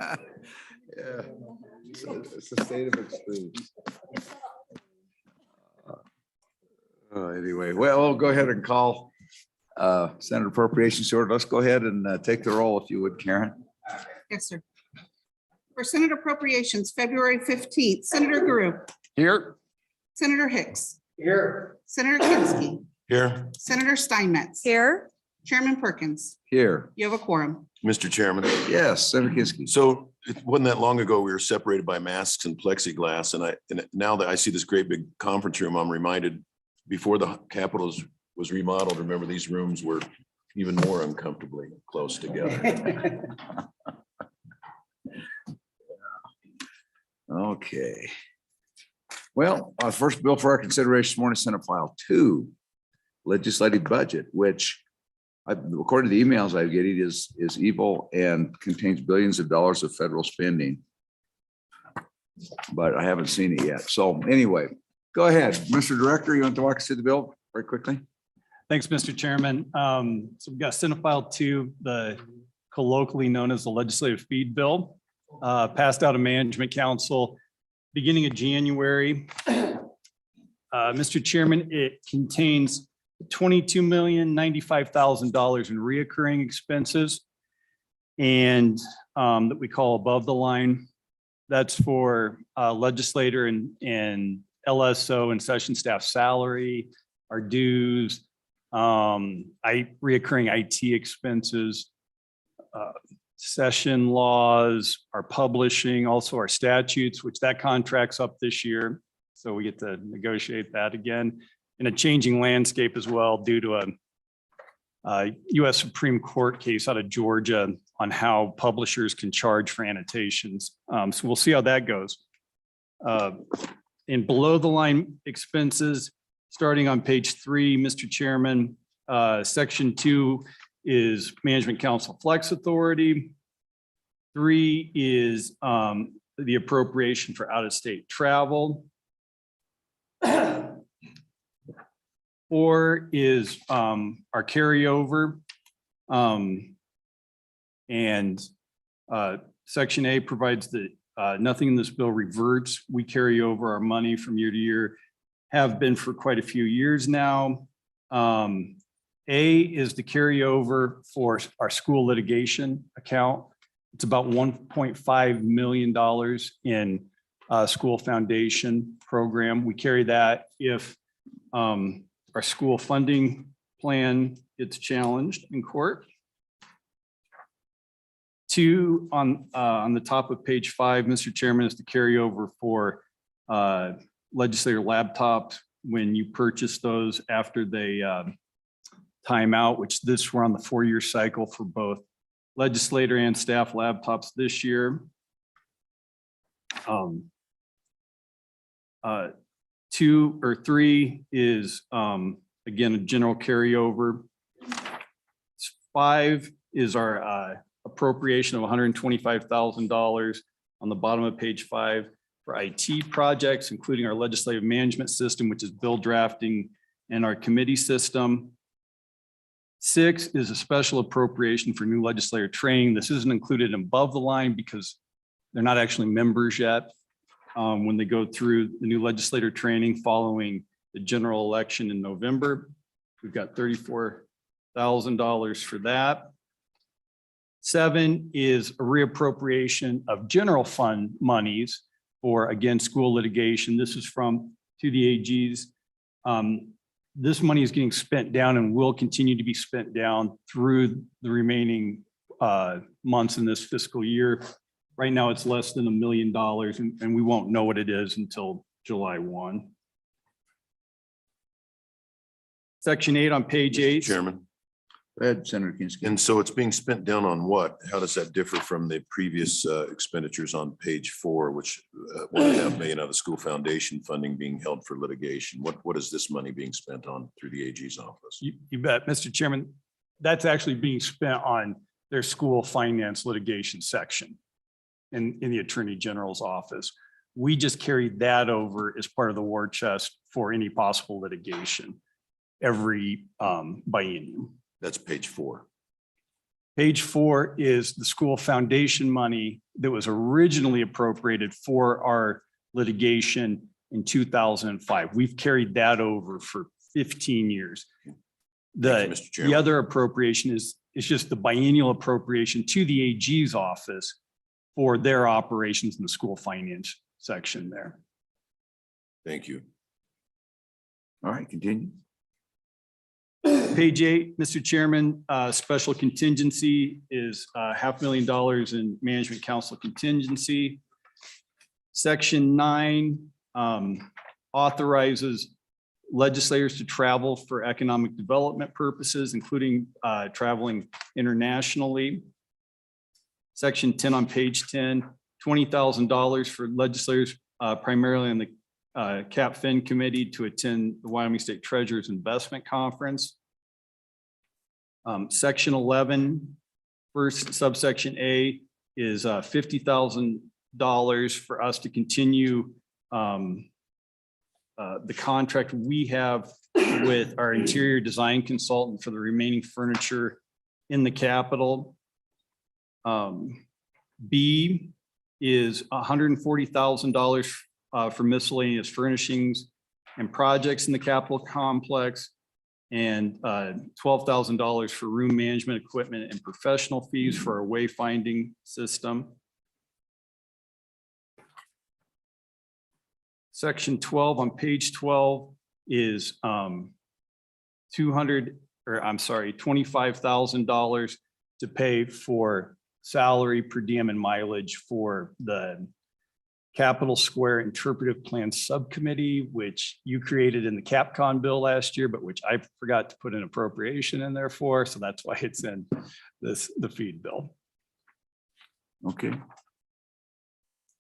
Yeah, it's a state of extremes. Anyway, well, we'll go ahead and call Senate Appropriations order. Let's go ahead and take the roll if you would, Karen. Yes, sir. For Senate Appropriations, February 15th, Senator Guru, Here. Senator Hicks, Here. Senator Kinsky, Here. Senator Steinmetz. Here. Chairman Perkins. Here. You have a quorum. Mr. Chairman. Yes, Senator Kinsky. So it wasn't that long ago, we were separated by masks and plexiglass. And now that I see this great big conference room, I'm reminded before the Capitol was remodeled, remember these rooms were even more uncomfortably close together. Okay. Well, our first bill for our consideration this morning, Senate File 2, legislative budget, which according to the emails I'm getting is evil and contains billions of dollars of federal spending. But I haven't seen it yet. So anyway, go ahead, Mr. Director. You want to walk us through the bill very quickly? Thanks, Mr. Chairman. So we've got Senate File 2, the colloquially known as the legislative feed bill, passed out of Management Council beginning of January. Mr. Chairman, it contains $22,095,000 in reoccurring expenses and that we call above the line. That's for legislator and LSO and session staff salary, our dues, reoccurring IT expenses, session laws, our publishing, also our statutes, which that contract's up this year. So we get to negotiate that again in a changing landscape as well due to a US Supreme Court case out of Georgia on how publishers can charge for annotations. So we'll see how that goes. In below the line expenses, starting on page 3, Mr. Chairman, section 2 is Management Council Flex Authority. 3 is the appropriation for out-of-state travel. 4 is our carryover. And section A provides that nothing in this bill reverts. We carry over our money from year to year, have been for quite a few years now. A is the carryover for our school litigation account. It's about $1.5 million in school foundation program. We carry that if our school funding plan gets challenged in court. 2 on the top of page 5, Mr. Chairman, is the carryover for legislator laptops when you purchase those after they time out, which we're on the 4-year cycle for both legislator and staff laptops this year. 2 or 3 is again a general carryover. 5 is our appropriation of $125,000 on the bottom of page 5 for IT projects, including our legislative management system, which is bill drafting, and our committee system. 6 is a special appropriation for new legislator training. This isn't included above the line because they're not actually members yet. When they go through the new legislator training following the general election in November, we've got $34,000 for that. 7 is a reappropriation of general fund monies for, again, school litigation. This is to the AGs. This money is getting spent down and will continue to be spent down through the remaining months in this fiscal year. Right now, it's less than $1 million, and we won't know what it is until July 1. Section 8 on page 8. Chairman. Go ahead, Senator Kinsky. And so it's being spent down on what? How does that differ from the previous expenditures on page 4, which $1.5 million of the school foundation funding being held for litigation? What is this money being spent on through the AG's office? You bet, Mr. Chairman. That's actually being spent on their school finance litigation section in the Attorney General's office. We just carried that over as part of the war chest for any possible litigation every biennium. That's page 4. Page 4 is the school foundation money that was originally appropriated for our litigation in 2005. We've carried that over for 15 years. Thank you, Mr. The Chairman. other appropriation is just the biennial appropriation to the AG's office for their operations in the school finance section there. Thank you. All right, continue. Page 8, Mr. Chairman, special contingency is $500,000 in management council contingency. Section 9 authorizes legislators to travel for economic development purposes, including traveling internationally. Section 10 on page 10, $20,000 for legislators primarily on the CapFin committee to attend the Wyoming State Treasurer's Investment Conference. Section 11, first subsection A is $50,000 for us to continue the contract we have with our interior design consultant for the remaining furniture in the Capitol. B is $140,000 for miscellaneous furnishings and projects in the Capitol complex, and $12,000 for room management equipment and professional fees for our wayfinding system. Section 12 on page 12 is $25,000 to pay for salary, per diem, and mileage for the Capitol Square Interpretive Plan Subcommittee, which you created in the CapCon bill last year, but which I forgot to put an appropriation in there for. So that's why it's in the feed bill. Okay.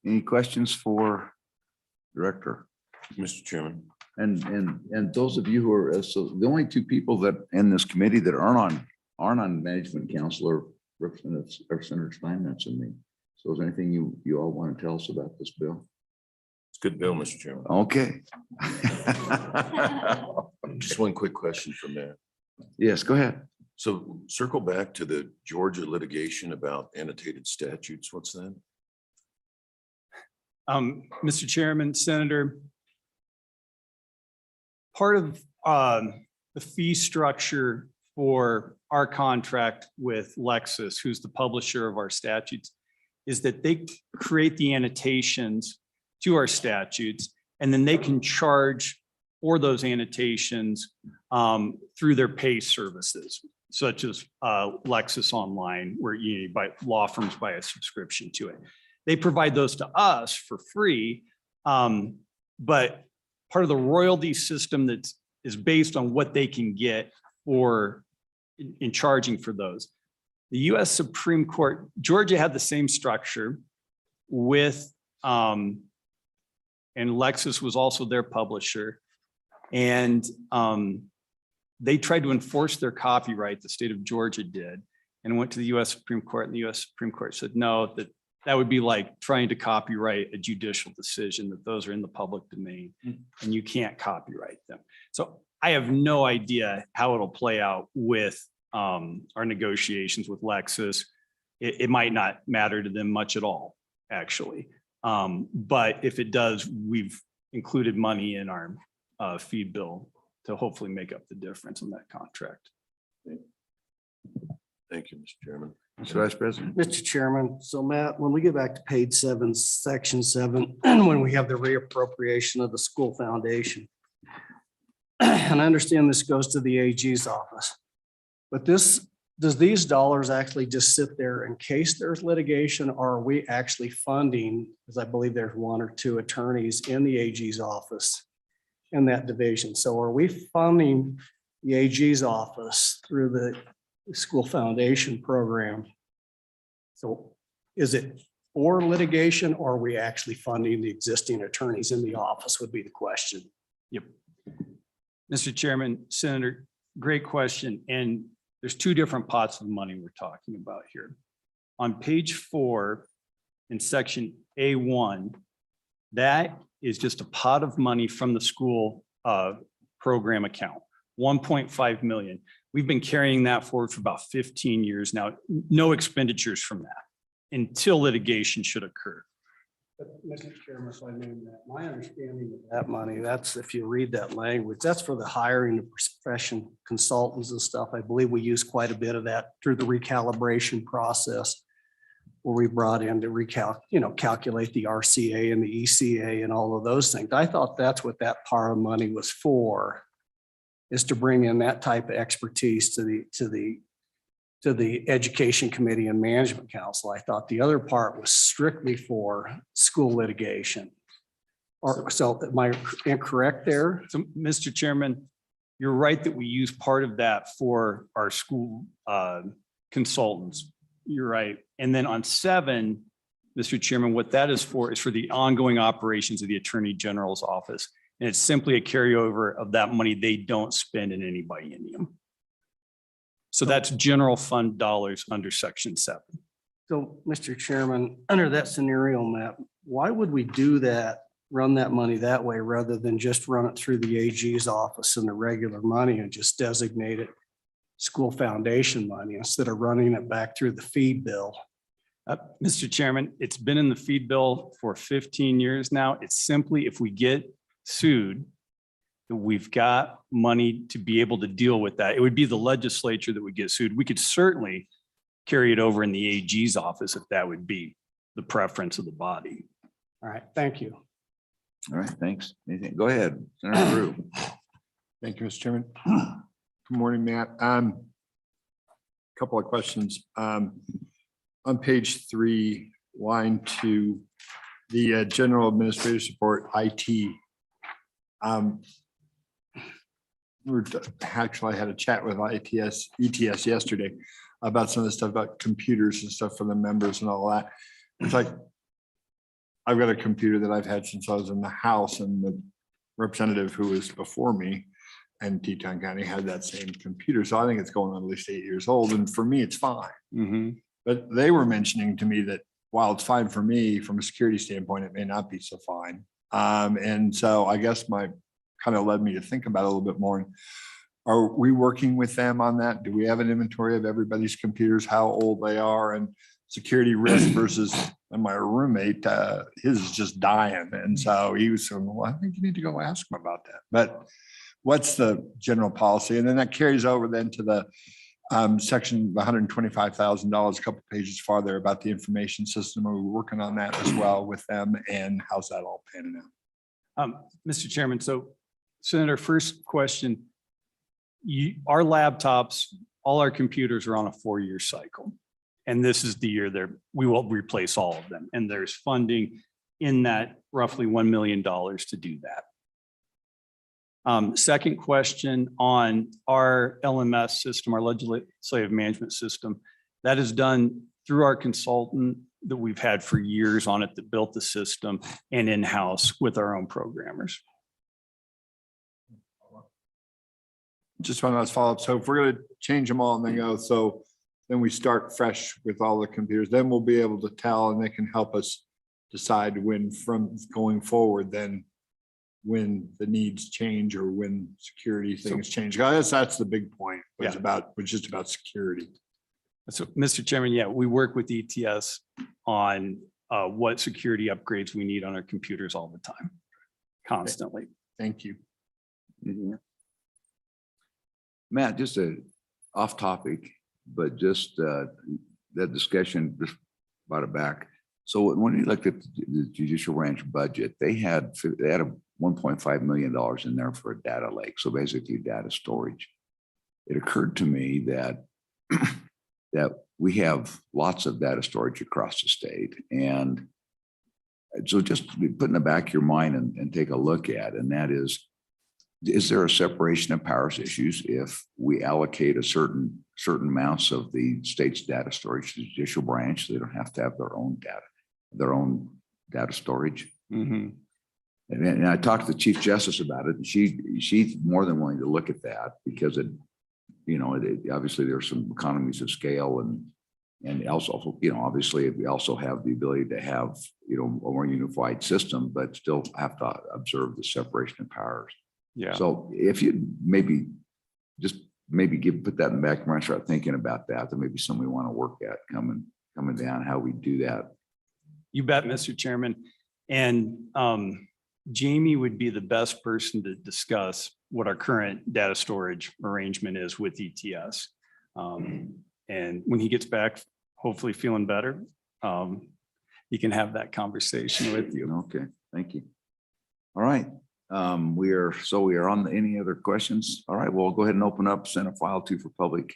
Any questions for Director? Mr. Chairman. And those of you who are, so the only two people that in this committee that aren't on management council are Representative Steinmetz and me. So is there anything you all want to tell us about this bill? It's a good bill, Mr. Chairman. Okay. Just one quick question from there. Yes, go ahead. So circle back to the Georgia litigation about annotated statutes. What's that? Mr. Chairman, Senator, part of the fee structure for our contract with Lexis, who's the publisher of our statutes, is that they create the annotations to our statutes, and then they can charge for those annotations through their pay services, such as Lexis Online, where you buy, law firms buy a subscription to it. They provide those to us for free, but part of the royalty system that is based on what they can get for in charging for those. The US Supreme Court, Georgia had the same structure with, and Lexis was also their publisher. And they tried to enforce their copyright, the state of Georgia did, and went to the US Supreme Court, and the US Supreme Court said, no, that would be like trying to copyright a judicial decision, that those are in the public domain and you can't copyright them. So I have no idea how it'll play out with our negotiations with Lexis. It might not matter to them much at all, actually. But if it does, we've included money in our feed bill to hopefully make up the difference in that contract. Thank you, Mr. Chairman. Mr. Vice President. Mr. Chairman, so Matt, when we get back to page 7, section 7, and when we have the reappropriation of the school foundation, and I understand this goes to the AG's office, but does these dollars actually just sit there in case there's litigation, or are we actually funding, because I believe there's 1 or 2 attorneys in the AG's office in that division. So are we funding the AG's office through the school foundation program? So is it for litigation, or are we actually funding the existing attorneys in the office would be the question. Yep. Mr. Chairman, Senator, great question. And there's 2 different pots of money we're talking about here. On page 4 in section A1, that is just a pot of money from the school program account, 1.5 million. We've been carrying that forward for about 15 years now. No expenditures from that until litigation should occur. But, Mr. Chairman, if I may, Matt, my understanding of that money, that's, if you read that language, that's for the hiring of profession consultants and stuff. I believe we use quite a bit of that through the recalibration process, where we brought in to calculate the RCA and the ECA and all of those things. I thought that's what that part of money was for, is to bring in that type of expertise to the Education Committee and Management Council. I thought the other part was strictly for school litigation. Or, so am I incorrect there? So, Mr. Chairman, you're right that we use part of that for our school consultants. You're right. And then on 7, Mr. Chairman, what that is for the ongoing operations of the Attorney General's office. And it's simply a carryover of that money they don't spend in any biennium. So that's general fund dollars under Section 7. So, Mr. Chairman, under that scenario, Matt, why would we do that, run that money that way, rather than just run it through the AG's office and the regular money and just designate it school foundation money instead of running it back through the feed bill? Mr. Chairman, it's been in the feed bill for 15 years now. It's simply, if we get sued, that we've got money to be able to deal with that. It would be the legislature that would get sued. We could certainly carry it over in the AG's office if that would be the preference of the body. All right, thank you. All right, thanks. Anything? Go ahead, Senator Drew. Thank you, Mr. Chairman. Good morning, Matt. Couple of questions. On page 3, line 2, the general administrative support, IT. Actually, I had a chat with ETS yesterday about some of the stuff about computers and stuff for the members and all that. It's like, I've got a computer that I've had since I was in the House, and the representative who was before me and Teton County had that same computer. So I think it's going on at least 8 years old. And for me, it's fine. Mhm. But they were mentioning to me that while it's fine for me, from a security standpoint, it may not be so fine. And so I guess my kind of led me to think about it a little bit more. Are we working with them on that? Do we have an inventory of everybody's computers, how old they are, and security risk versus, and my roommate, his is just dying. And so he was saying, well, I think you need to go ask him about that. But what's the general policy? And then that carries over then to the section, $125,000, a couple pages farther, about the information system. Are we working on that as well with them? And how's that all panning out? Mr. Chairman, so Senator, first question. Our laptops, all our computers are on a 4-year cycle. And this is the year we will replace all of them. And there's funding in that roughly $1 million to do that. Second question on our LMS system, our legislative management system, that is done through our consultant that we've had for years on it, that built the system, and in-house with our own programmers. Just one last follow-up. So if we're going to change them all and then go, so then we start fresh with all the computers, then we'll be able to tell, and they can help us decide when, from going forward, then when the needs change or when security things change. I guess that's the big point. Was just about security. So, Mr. Chairman, yeah, we work with ETS on what security upgrades we need on our computers all the time, constantly. Thank you. Anything else? Matt, just off topic, but just that discussion, just brought it back. So when you looked at the judicial branch budget, they had a $1.5 million in there for a data lake. So basically data storage. It occurred to me that that we have lots of data storage across the state. And so just put in the back of your mind and take a look at, and that is there a separation of powers issues if we allocate a certain amounts of the state's data storage to the judicial branch? So they don't have to have their own data storage. Mm-hmm. And I talked to the Chief Justice about it, and she's more than willing to look at that, because obviously there's some economies of scale, and also, obviously we also have the ability to have, a more unified system, but still have to observe the separation of powers. Yeah. So if you maybe just maybe put that in the back of my mind, start thinking about that. There may be something we want to work at coming down, how we do that. You bet, Mr. Chairman. And Jamie would be the best person to discuss what our current data storage arrangement is with ETS. And when he gets back, hopefully feeling better, he can have that conversation with you. Okay, thank you. All right. We are on any other questions? All right, well, we'll go ahead and open up Senate File 2 for public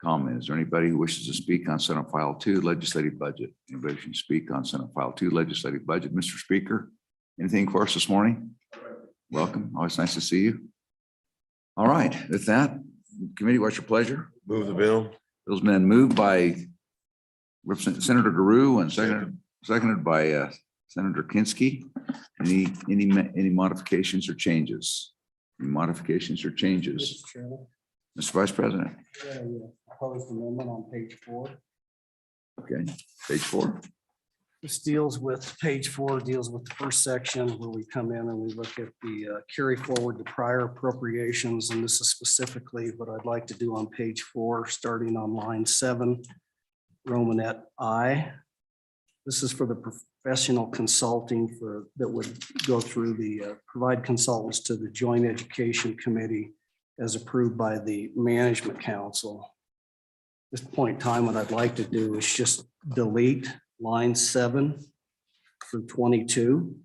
comment. Is there anybody who wishes to speak on Senate File 2 legislative budget? Anybody who can speak on Senate File 2 legislative budget? Mr. Speaker, anything for us this morning? Welcome. Always nice to see you. All right, with that, committee, what's your pleasure? Move the bill. Bill's been moved by Representative Senator Guru and seconded by Senator Kinski. Any modifications or changes? Any modifications or changes? Mr. Chairman, Mr. Vice President? proposed amendment on page 4. Okay, page 4. This deals with, page 4 deals with the first section where we come in and we look at the carry forward to prior appropriations. And this is specifically what I'd like to do on page 4, starting on line 7, Romanet I. This is for the professional consulting that would go through provide consultants to the Joint Education Committee as approved by the Management Council. At this point in time, what I'd like to do is just delete line 7 through 22.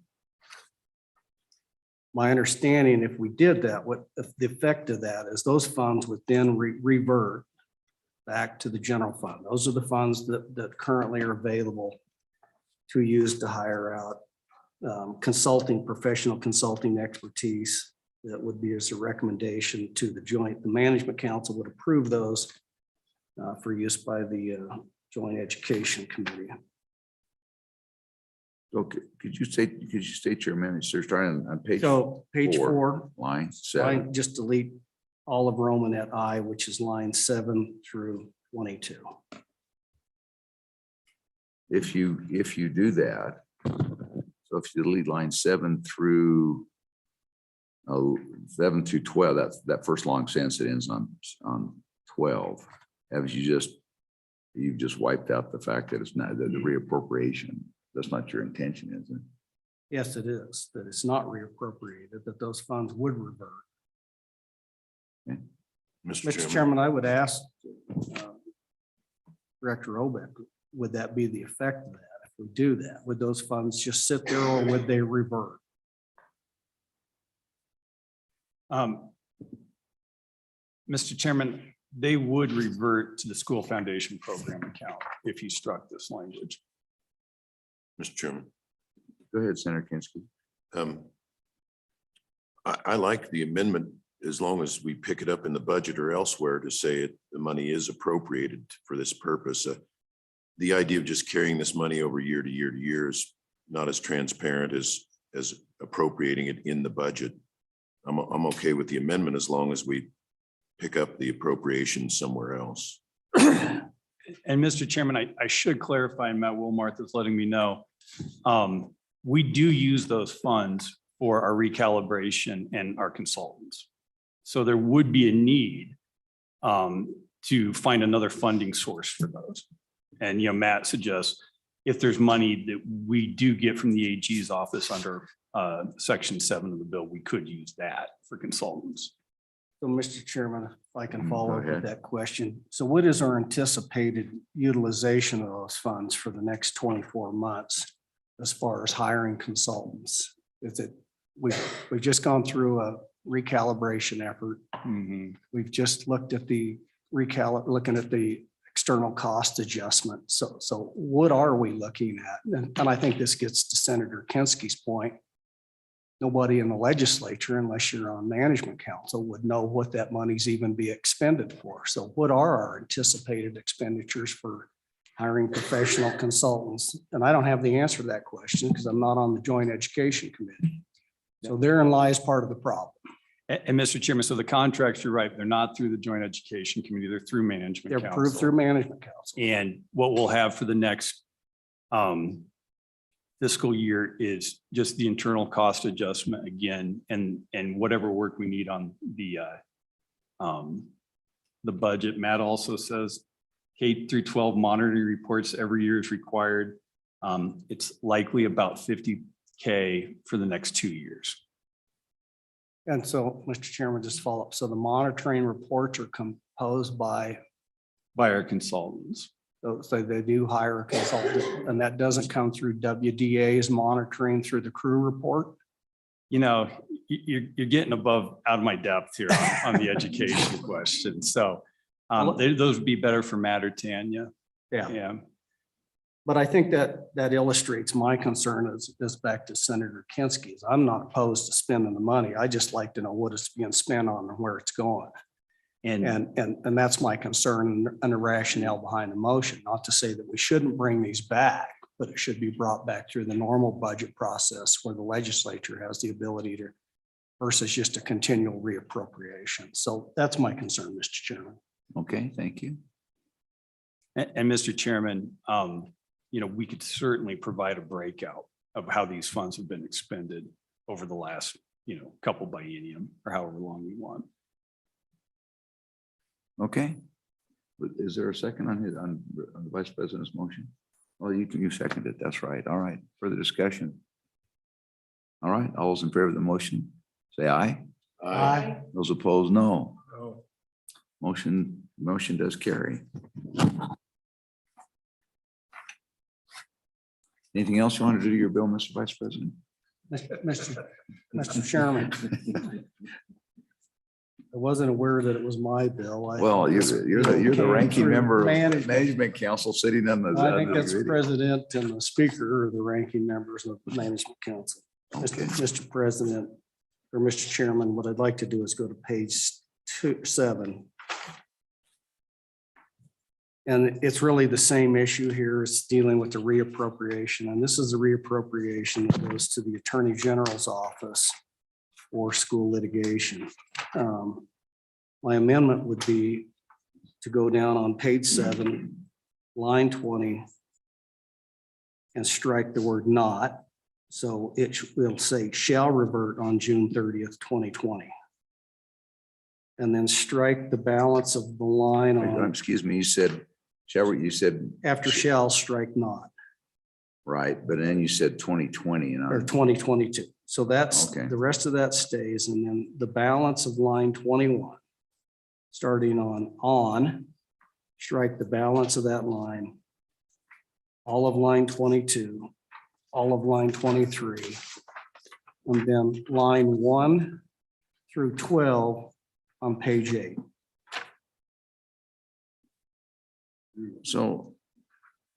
My understanding, if we did that, what the effect of that is those funds would then revert back to the general fund. Those are the funds that currently are available to use to hire out professional consulting expertise. That would be as a recommendation to the Management Council would approve those for use by the Joint Education Committee. Okay, could you state your amendment? So starting on page So page 4, line 7. just delete all of Romanet I, which is line 7 through 22. If you do that, so if you delete line 7 through 7 to 12, that first long sentence that ends on 12, you've just wiped out the fact that it's not the reappropriation. That's not your intention, is it? Yes, it is, that it's not reappropriated, that those funds would revert. Mr. Chairman, I would ask Director Obeck, would that be the effect of that? If we do that, would those funds just sit there or would they revert? Mr. Chairman, they would revert to the school foundation program account if you struck this language. Mr. Chairman. Go ahead, Senator Kinski. I like the amendment as long as we pick it up in the budget or elsewhere to say the money is appropriated for this purpose. The idea of just carrying this money over year to year to year is not as transparent as appropriating it in the budget. I'm okay with the amendment as long as we pick up the appropriation somewhere else. And Mr. Chairman, I should clarify, and Matt Wilmarth is letting me know, we do use those funds for our recalibration and our consultants. So there would be a need to find another funding source for those. And, Matt suggests if there's money that we do get from the AG's office under section 7 of the bill, we could use that for consultants. So, Mr. Chairman, if I can follow up ahead. with that question. So what is our anticipated utilization of those funds for the next 24 months as far as hiring consultants? Is it, we've just gone through a recalibration effort. We've just looked at looking at the external cost adjustment. So what are we looking at? And I think this gets to Senator Kinski's point. Nobody in the legislature, unless you're on Management Council, would know what that money's even be expended for. So what are our anticipated expenditures for hiring professional consultants? And I don't have the answer to that question because I'm not on the Joint Education Committee. So therein lies part of the problem. And Mr. Chairman, so the contracts, you're right, they're not through the Joint Education Committee, they're through Management They're Council. approved through Management Council. And what we'll have for the next fiscal year is just the internal cost adjustment again, and whatever work we need on the the budget. Matt also says K through 12 monitoring reports every year is required. It's likely about 50K for the next 2 years. And so, Mr. Chairman, just follow up. So the monitoring reports are composed by, By our consultants. so they do hire a consultant, and that doesn't come through WDA's monitoring through the crew report? You know, you're getting out of my depth here on the education question. So those would be better for Matt or Tanya. Yeah. But I think that illustrates my concern is back to Senator Kinski's. I'm not opposed to spending the money. I just like to know what it's being spent on and where it's going. And that's my concern and the rationale behind the motion, not to say that we shouldn't bring these back, but it should be brought back through the normal budget process where the legislature has the ability to versus just a continual reappropriation. So that's my concern, Mr. Chairman. Okay, thank you. And Mr. Chairman, we could certainly provide a breakout of how these funds have been expended over the last, couple biennium or however long we want. Okay. But is there a second on the Vice President's motion? Well, you seconded it. That's right. All right. Further discussion. All right. All those in favor of the motion, say aye. Aye. Those opposed, no. Motion does carry. Anything else you want to do to your bill, Mr. Vice President? Mr. Chairman, I wasn't aware that it was my bill. Well, you're the ranking member of the Management. Management Council sitting on the. I think that's the president and the speaker are the ranking members of the management council. Okay. Mr. President, or Mr. Chairman, what I'd like to do is go to page 7. And it's really the same issue here. It's dealing with the reappropriation. And this is a reappropriation that goes to the Attorney General's office for school litigation. My amendment would be to go down on page 7, line 20, and strike the word not. So it will say shall revert on June 30th, 2020. And then strike the balance of the line on Excuse me, you said, you said. after shall, strike not, Right, but then you said 2020 and or 2022. So that's, Okay. the rest of that stays. And then the balance of line 21, starting on, strike the balance of that line, all of line 22, all of line 23, and then line 1 through 12 on page 8. So,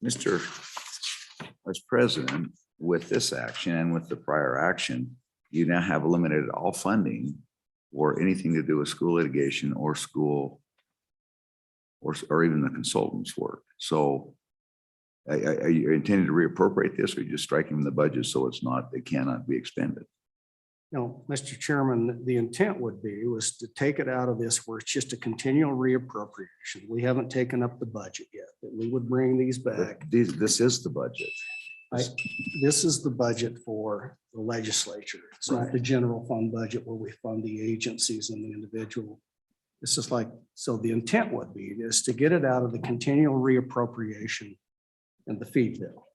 Mr. Vice President, with this action and with the prior action, you now have eliminated all funding or anything to do with school litigation or school or even the consultant's work. So are you intending to reappropriate this or are you just striking from the budget so it cannot be expended? No, Mr. Chairman, the intent was to take it out of this where it's just a continual reappropriation. We haven't taken up the budget yet, but we would bring these back. This is the budget. This is the budget for the legislature. It's not the general fund budget where we fund the agencies and the individual. This is so the intent would be is to get it out of the continual reappropriation and the fee bill.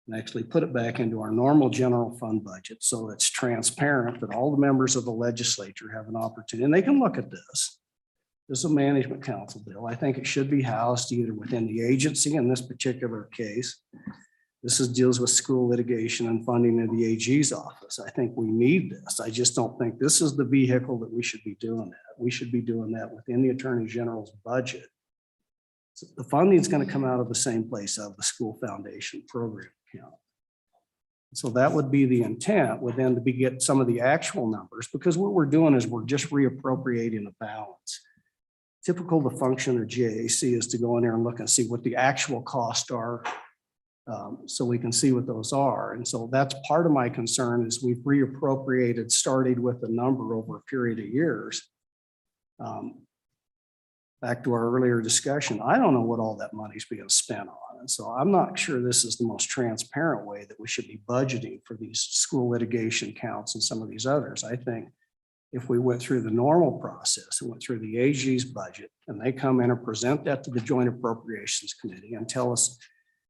And actually put it back into our normal general fund budget. So it's transparent that all the members of the legislature have an opportunity and they can look at this. This is a management council bill. I think it should be housed either within the agency in this particular case. This deals with school litigation and funding of the AG's office. I think we need this. I just don't think this is the vehicle that we should be doing that. We should be doing that within the Attorney General's budget. So the funding is going to come out of the same place of the school foundation program account. So that would be the intent would then to get some of the actual numbers, because what we're doing is we're just reappropriating a balance. Typical the function of JAC is to go in there and look and see what the actual costs are. So we can see what those are. And so that's part of my concern is we've reappropriated, started with a number over a period of years. Back to our earlier discussion, I don't know what all that money's being spent on. And so I'm not sure this is the most transparent way that we should be budgeting for these school litigation counts and some of these others. I think if we went through the normal process and went through the AG's budget, and they come in and present that to the Joint Appropriations Committee and tell us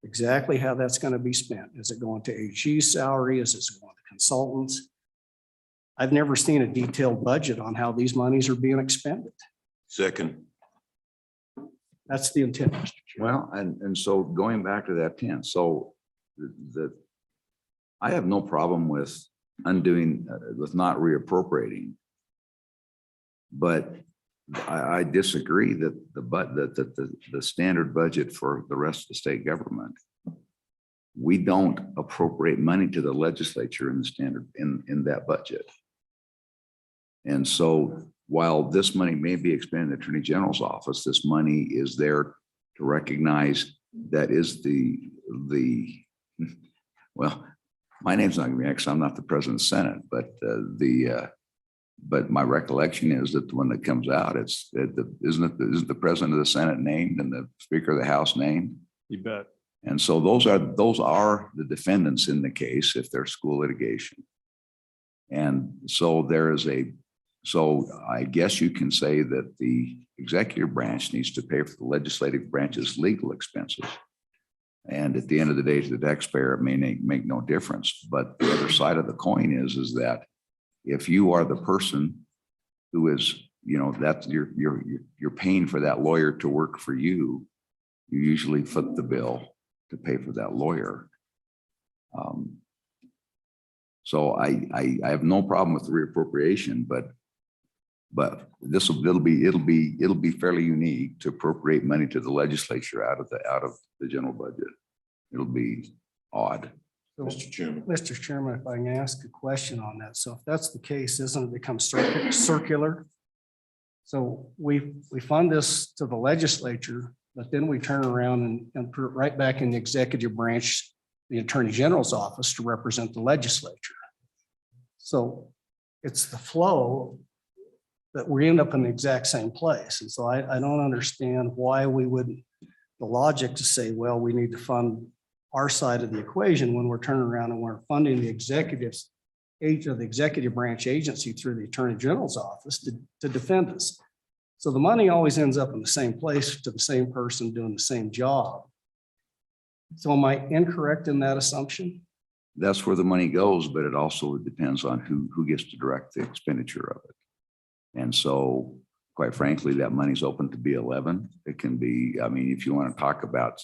exactly how that's going to be spent. Is it going to AG's salary? Is it going to consultants? I've never seen a detailed budget on how these monies are being expended. Second, That's the intent, Mr. Chair. Well, and so going back to that 10, so I have no problem with undoing, with not reappropriating. But I disagree that the standard budget for the rest of the state government, we don't appropriate money to the legislature in the standard, in that budget. And so while this money may be expended in the Attorney General's office, this money is there to recognize that is well, my name's not gonna be X, I'm not the president of the Senate, but my recollection is that when it comes out, isn't the president of the Senate named and the Speaker of the House named? You bet. And so those are the defendants in the case if there's school litigation. And so so I guess you can say that the executive branch needs to pay for the legislative branch's legal expenses. And at the end of the day, to the taxpayer, it may make no difference. But the other side of the coin is that if you are the person who is, that's you're paying for that lawyer to work for you, you usually foot the bill to pay for that lawyer. So I have no problem with the reappropriation, but it'll be fairly unique to appropriate money to the legislature out of the general budget. It'll be odd. So, Mr. Chairman. Mr. Chairman, if I can ask a question on that. So if that's the case, isn't it become circular? So we fund this to the legislature, but then we turn around and put it right back in the executive branch, the Attorney General's office, to represent the legislature. So it's the flow that we end up in the exact same place. And so I don't understand why we wouldn't, the logic to say, well, we need to fund our side of the equation when we're turning around and we're funding the executive branch agency through the Attorney General's office to defend us. So the money always ends up in the same place to the same person doing the same job. So am I incorrect in that assumption? That's where the money goes, but it also depends on who gets to direct the expenditure of it. And so, quite frankly, that money's open to B11. It can be, I mean, if you want to talk about,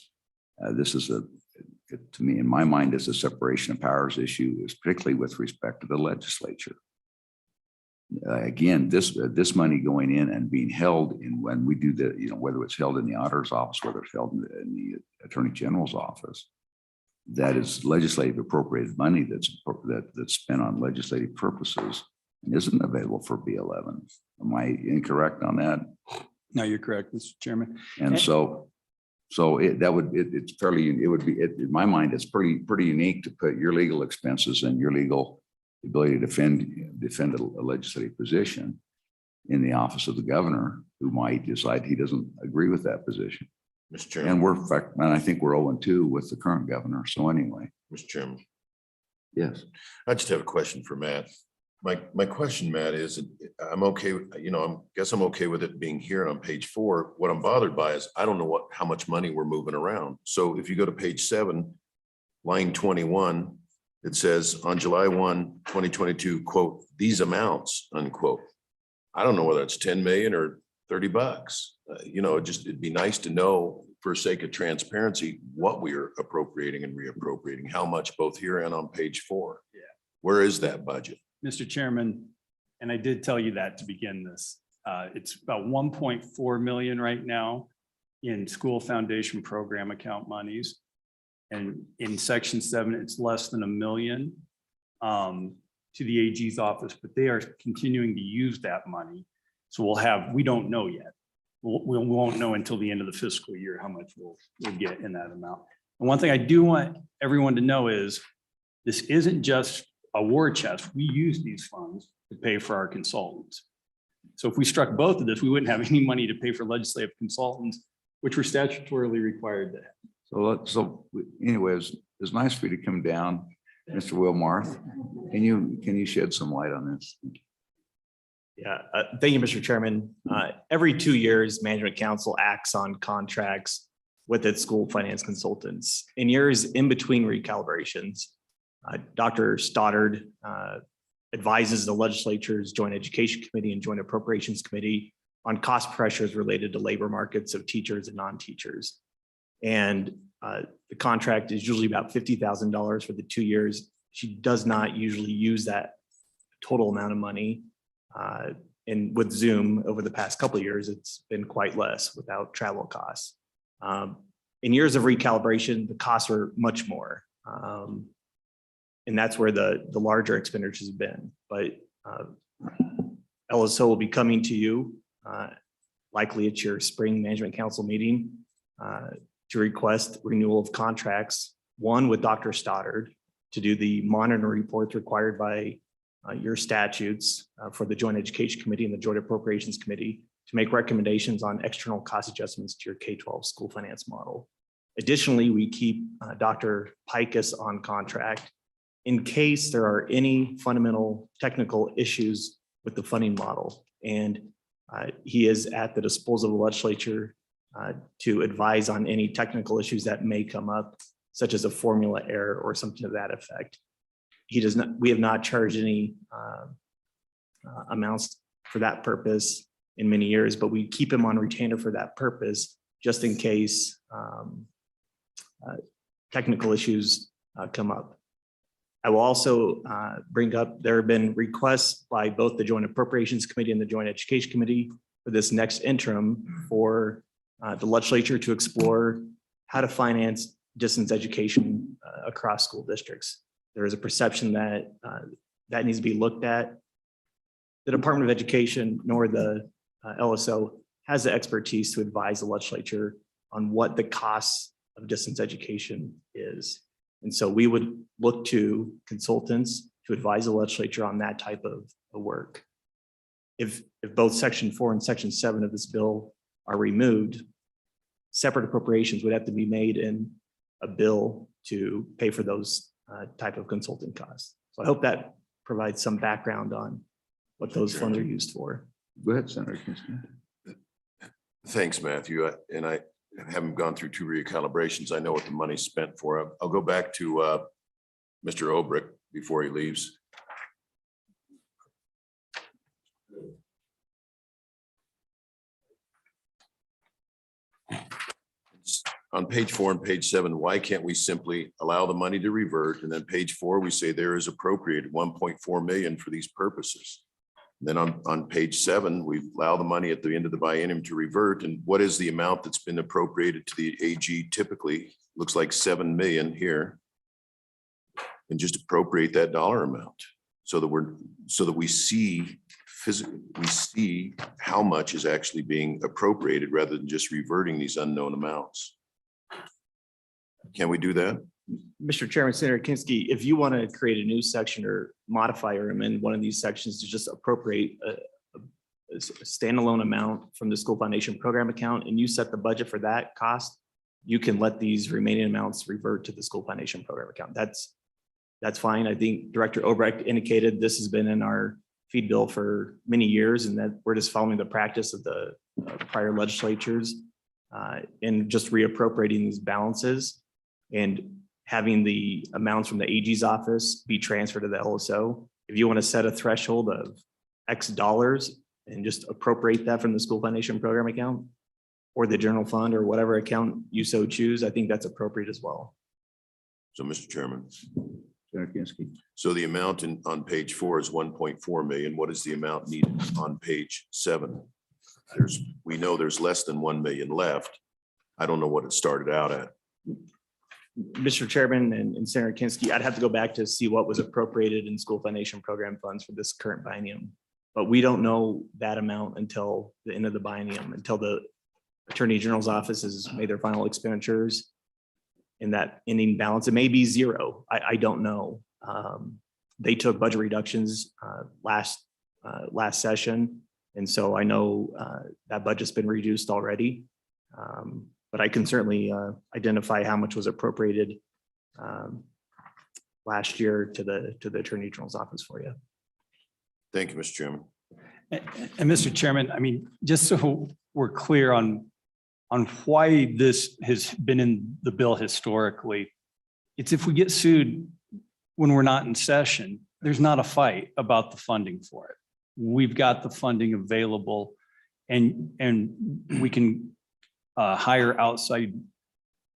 this is to me, in my mind, it's a separation of powers issue, is particularly with respect to the legislature. Again, this money going in and being held in when we do the, whether it's held in the auditor's office, whether it's held in the Attorney General's office, that is legislative appropriated money that's spent on legislative purposes and isn't available for B11. Am I incorrect on that? No, you're correct, Mr. Chairman. And so it's fairly, in my mind, it's pretty unique to put your legal expenses and your legal ability to defend a legislative position in the office of the governor, who might decide he doesn't agree with that position. Mr. Chairman. And I think we're 0-2 with the current governor. So anyway. Mr. Chairman, Yes. I just have a question for Matt. My question, Matt, is I'm okay, I guess I'm okay with it being here on page 4. What I'm bothered by is I don't know how much money we're moving around. So if you go to page 7, line 21, it says on July 1, 2022, quote, these amounts, unquote. I don't know whether it's 10 million or $30. It'd be nice to know, for sake of transparency, what we are appropriating and reappropriating, how much, both here and on page 4. Yeah. Where is that budget? Mr. Chairman, and I did tell you that to begin this. It's about 1.4 million right now in school foundation program account monies. And in section 7, it's less than $1 million to the AG's office, but they are continuing to use that money. So we don't know yet. We won't know until the end of the fiscal year how much we'll get in that amount. And one thing I do want everyone to know is this isn't just a war chest. We use these funds to pay for our consultants. So if we struck both of this, we wouldn't have any money to pay for legislative consultants, which we're statutorily required to have. So anyways, it's nice for you to come down, Mr. Wilmarth. Can you shed some light on this? Yeah, thank you, Mr. Chairman. Every 2 years, Management Council acts on contracts with its school finance consultants. In years in between recalibrations, Dr. Stoddard advises the Legislature's Joint Education Committee and Joint Appropriations Committee on cost pressures related to labor markets of teachers and non-teachers. And the contract is usually about $50,000 for the 2 years. She does not usually use that total amount of money. And with Zoom over the past couple of years, it's been quite less without travel costs. In years of recalibration, the costs are much more. And that's where the larger expenditures have been. But LSO will be coming to you, likely at your spring management council meeting, to request renewal of contracts, one with Dr. Stoddard to do the monitoring reports required by your statutes for the Joint Education Committee and the Joint Appropriations Committee to make recommendations on external cost adjustments to your K-12 school finance model. Additionally, we keep Dr. Pikus on contract in case there are any fundamental technical issues with the funding model. And he is at the disposal of the legislature to advise on any technical issues that may come up, such as a formula error or something to that effect. We have not charged any amounts for that purpose in many years, but we keep him on retainer for that purpose, just in case technical issues come up. I will also bring up, there have been requests by both the Joint Appropriations Committee and the Joint Education Committee for this next interim for the legislature to explore how to finance distance education across school districts. There is a perception that that needs to be looked at. The Department of Education nor the LSO has the expertise to advise the legislature on what the costs of distance education is. And so we would look to consultants to advise the legislature on that type of work. If both Section 4 and Section 7 of this bill are removed, separate appropriations would have to be made in a bill to pay for those type of consulting costs. So I hope that provides some background on what those funds are used for. Go ahead, Senator Kinsman. Thanks, Matthew. And I haven't gone through 2 recalibrations. I know what the money's spent for. I'll go back to Mr. Obrick before he leaves. On page 4 and page 7, why can't we simply allow the money to revert? And then page 4, we say there is appropriated 1.4 million for these purposes. Then on page 7, we allow the money at the end of the biennium to revert. And what is the amount that's been appropriated to the AG? Typically looks like 7 million here. And just appropriate that dollar amount so that we see how much is actually being appropriated rather than just reverting these unknown amounts. Can we do that? Mr. Chairman, Senator Kinsky, if you want to create a new section or modify or amend one of these sections to just appropriate a standalone amount from the school foundation program account and you set the budget for that cost, you can let these remaining amounts revert to the school foundation program account. That's fine. I think Director Obrecht indicated this has been in our feed bill for many years and that we're just following the practice of the prior legislatures and just reappropriating these balances and having the amounts from the AG's office be transferred to the LSO. If you want to set a threshold of X dollars and just appropriate that from the school foundation program account or the general fund or whatever account you so choose, I think that's appropriate as well. So, Mr. Chairman, Senator Kinsky. so the amount on page 4 is 1.4 million. What is the amount needed on page 7? We know there's less than 1 million left. I don't know what it started out at. Mr. Chairman and Senator Kinsky, I'd have to go back to see what was appropriated in school foundation program funds for this current biennium. But we don't know that amount until the end of the biennium, until the Attorney General's office has made their final expenditures in that ending balance. It may be zero. I don't know. They took budget reductions last session. And so I know that budget's been reduced already. But I can certainly identify how much was appropriated last year to the Attorney General's office for you. Thank you, Mr. Chairman. And Mr. Chairman, I mean, just so we're clear on why this has been in the bill historically, it's if we get sued when we're not in session, there's not a fight about the funding for it. We've got the funding available and we can hire outside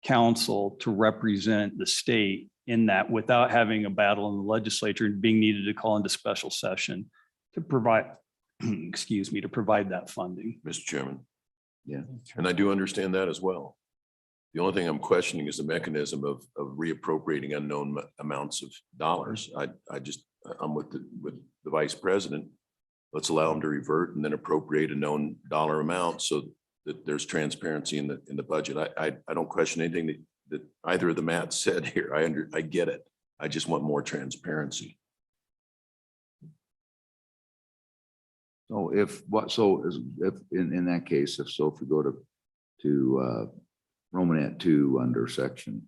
counsel to represent the state in that without having a battle in the legislature and being needed to call into special session to provide, excuse me, to provide that funding. Mr. Chairman. Yeah. And I do understand that as well. The only thing I'm questioning is the mechanism of reappropriating unknown amounts of dollars. I'm with the vice president. Let's allow him to revert and then appropriate a known dollar amount so that there's transparency in the budget. I don't question anything that either of the Matts said here. I get it. I just want more transparency. So if in that case, if we go to Romanet 2 under section,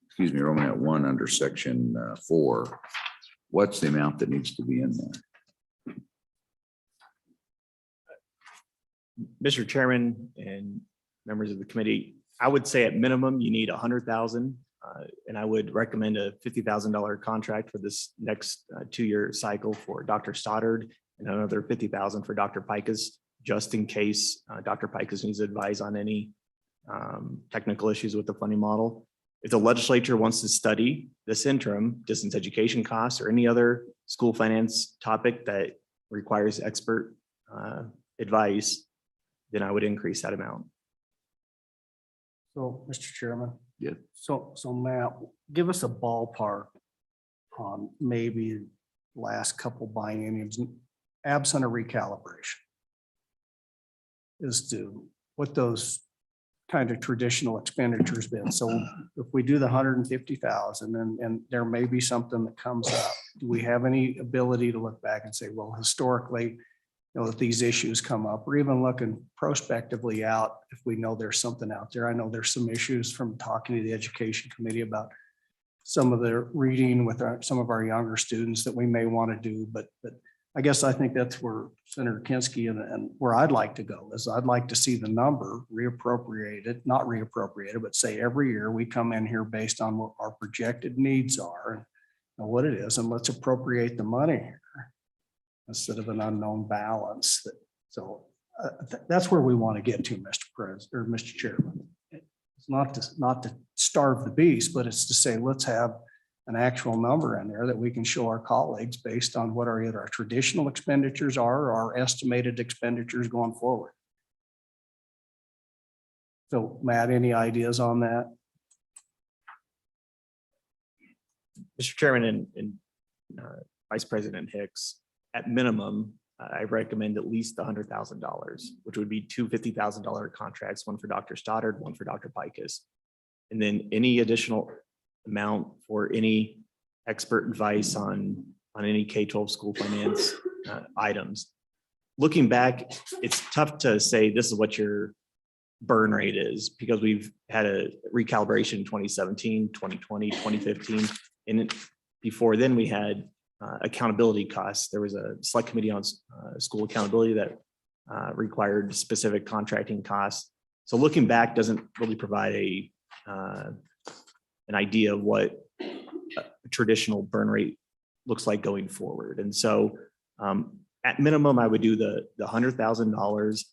excuse me, Romanet 1 under section 4, what's the amount that needs to be in there? Mr. Chairman and members of the committee, I would say at minimum, you need 100,000. And I would recommend a $50,000 contract for this next 2-year cycle for Dr. Stoddard and another 50,000 for Dr. Pikus, just in case Dr. Pikus needs advice on any technical issues with the funding model. If the legislature wants to study this interim distance education costs or any other school finance topic that requires expert advice, then I would increase that amount. So, Mr. Chairman. Yeah. So Matt, give us a ballpark on maybe last couple bienniums, absent a recalibration, as to what those kind of traditional expenditures been. So if we do the 150,000 and there may be something that comes up, do we have any ability to look back and say, well, historically, if these issues come up, or even looking prospectively out, if we know there's something out there? I know there's some issues from talking to the education committee about some of the reading with some of our younger students that we may want to do, but I guess I think that's where Senator Kinski and where I'd like to go is I'd like to see the number reappropriated, not reappropriated, but say every year we come in here based on what our projected needs are and what it is, and let's appropriate the money here instead of an unknown balance. So that's where we want to get to, Mr. President or Mr. Chairman. It's not to starve the beast, but it's to say, let's have an actual number in there that we can show our colleagues based on what our either our traditional expenditures are or our estimated expenditures going forward. So Matt, any ideas on that? Mr. Chairman and Vice President Hicks, at minimum, I recommend at least $100,000, which would be two $50,000 contracts, one for Dr. Stoddard, one for Dr. Pikus. And then any additional amount for any expert advice on any K-12 school finance items. Looking back, it's tough to say this is what your burn rate is because we've had a recalibration in 2017, 2020, 2015. And before then we had accountability costs. There was a select committee on school accountability that required specific contracting costs. So looking back doesn't really provide an idea of what a traditional burn rate looks like going forward. And so at minimum, I would do the $100,000.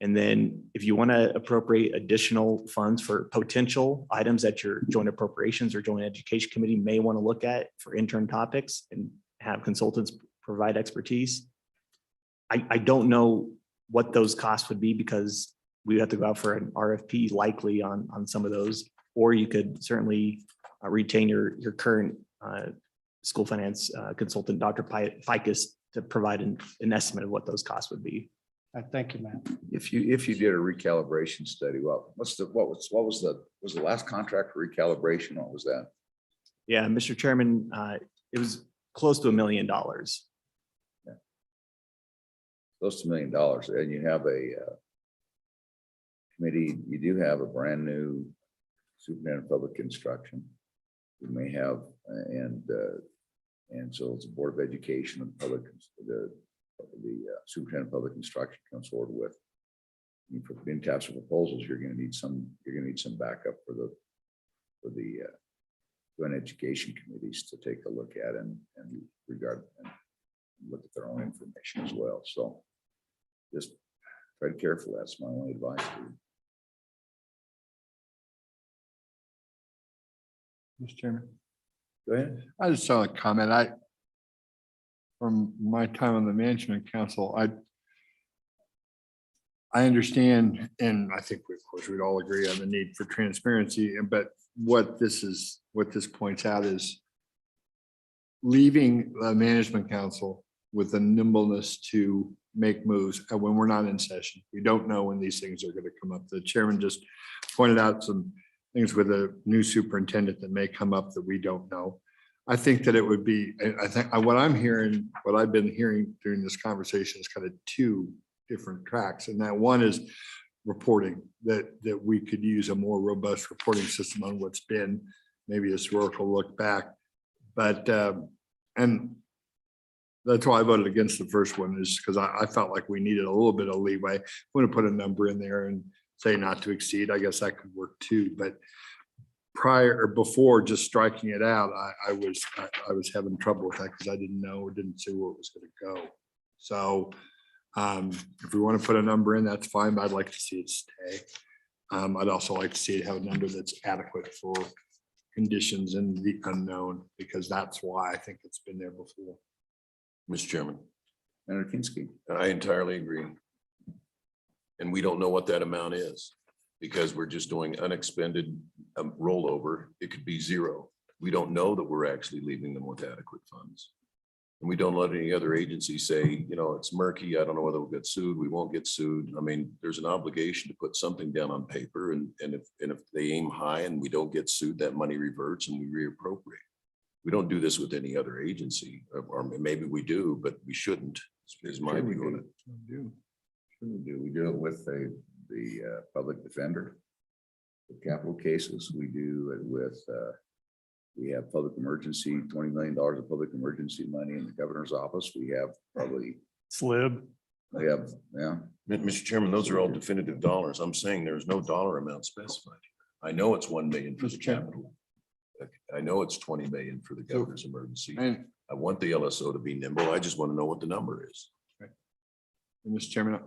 And then if you want to appropriate additional funds for potential items that your joint appropriations or joint education committee may want to look at for intern topics and have consultants provide expertise. I don't know what those costs would be because we have to go out for an RFP likely on some of those, or you could certainly retain your current school finance consultant, Dr. Pikus, to provide an estimate of what those costs would be. Thank you, Matt. If you did a recalibration study, what was the last contract for recalibration? What was that? Yeah, Mr. Chairman, it was close to $1 million. Close to $1 million. And you have a committee, you do have a brand new superintendent of public instruction. You may have, and so it's a Board of Education and the superintendent of public instruction comes forward with. I mean, for being types of proposals, you're gonna need some backup for the joint education committees to take a look at and regard and look at their own information as well. So just tread careful. That's my only advice to you. Mr. Chairman. Go ahead. I just saw a comment. From my time on the management council, I understand, and I think of course we'd all agree on the need for transparency, but what this points out is leaving the management council with the nimbleness to make moves when we're not in session. We don't know when these things are going to come up. The chairman just pointed out some things with a new superintendent that may come up that we don't know. I think that it would be, I think what I've been hearing during this conversation is kind of two different tracks. And that one is reporting, that we could use a more robust reporting system on what's been, maybe a historical look back. But, and that's why I voted against the first one, is because I felt like we needed a little bit of leeway. I'm going to put a number in there and say not to exceed. I guess that could work too. But prior or before just striking it out, I was having trouble with that because I didn't know or didn't see where it was going to go. So if we want to put a number in, that's fine, but I'd like to see it stay. I'd also like to see it have a number that's adequate for conditions in the unknown, because that's why I think it's been there before. Mr. Chairman, Senator Kinsky. I entirely agree. And we don't know what that amount is, because we're just doing unexpended rollover. It could be zero. We don't know that we're actually leaving them with adequate funds. And we don't let any other agency say, you know, it's murky. I don't know whether we'll get sued. We won't get sued. I mean, there's an obligation to put something down on paper, and if they aim high and we don't get sued, that money reverts and we reappropriate. We don't do this with any other agency, or maybe we do, but we shouldn't, is my view on it. We do it with the public defender. With capital cases, we do it with, we have public emergency, $20 million of public emergency money in the governor's office. We have probably, SLIB. we have, yeah. Mr. Chairman, those are all definitive dollars. I'm saying there is no dollar amount specified. I know it's 1 million for the capital. I know it's 20 million for the governor's emergency. And I want the LSO to be nimble. I just want to know what the number is. Mr. Chairman,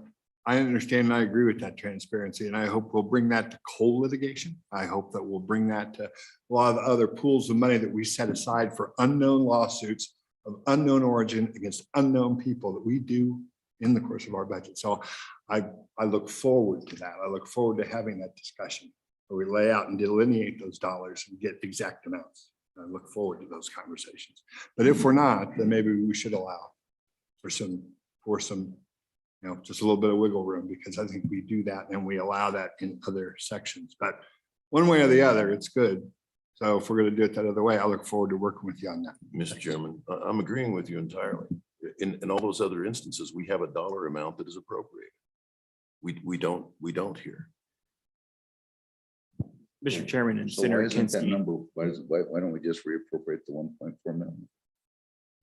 I understand and I agree with that transparency, and I hope we'll bring that to coal litigation. I hope that we'll bring that to a lot of other pools of money that we set aside for unknown lawsuits of unknown origin against unknown people that we do in the course of our budget. So I look forward to that. I look forward to having that discussion where we lay out and delineate those dollars and get exact amounts. I look forward to those conversations. But if we're not, then maybe we should allow for some, you know, just a little bit of wiggle room, because I think we do that and we allow that in other sections. But one way or the other, it's good. So if we're going to do it that other way, I look forward to working with you on that. Mr. Chairman, I'm agreeing with you entirely. In all those other instances, we have a dollar amount that is appropriate. We don't here. Mr. Chairman and So why Senator isn't that Kinsky. number, why don't we just reappropriate the 1.4 million?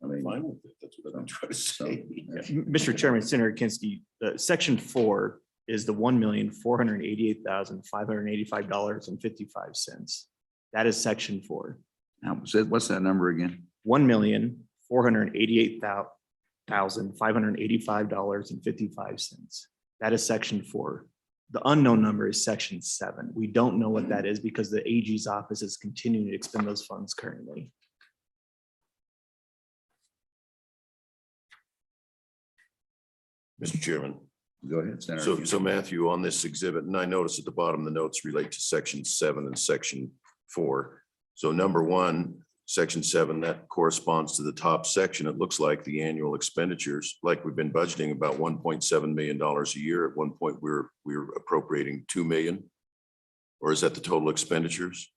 I mean, Fine with it. That's what I'm trying to say. yeah. Mr. Chairman, Senator Kinsky, section 4 is the $1,488,585.55. That is section 4. Now, what's that number again? $1,488,585.55. That is section 4. The unknown number is section 7. We don't know what that is because the AG's office is continuing to expend those funds currently. Mr. Chairman. Go ahead, Senator. So Matthew, on this exhibit, and I noticed at the bottom, the notes relate to section 7 and section 4. So number 1, section 7, that corresponds to the top section. It looks like the annual expenditures, like we've been budgeting about $1.7 million a year. At one point, we were appropriating 2 million. Or is that the total expenditures?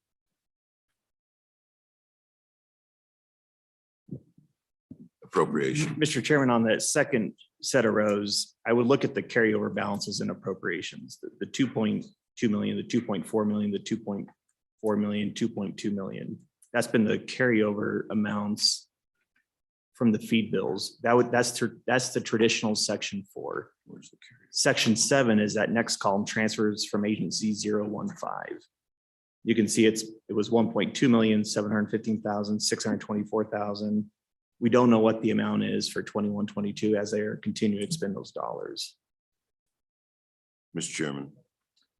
Appropriation. Mr. Chairman, on that second set of rows, I would look at the carryover balances and appropriations, the 2.2 million, the 2.4 million, the 2.4 million, 2.2 million. That's been the carryover amounts from the feed bills. That's the traditional section 4. Where's the carry? Section 7 is that next column, transfers from agency 015. You can see it was 1,200,715,624,000. We don't know what the amount is for 21-22 as they are continuing to expend those dollars. Mr. Chairman,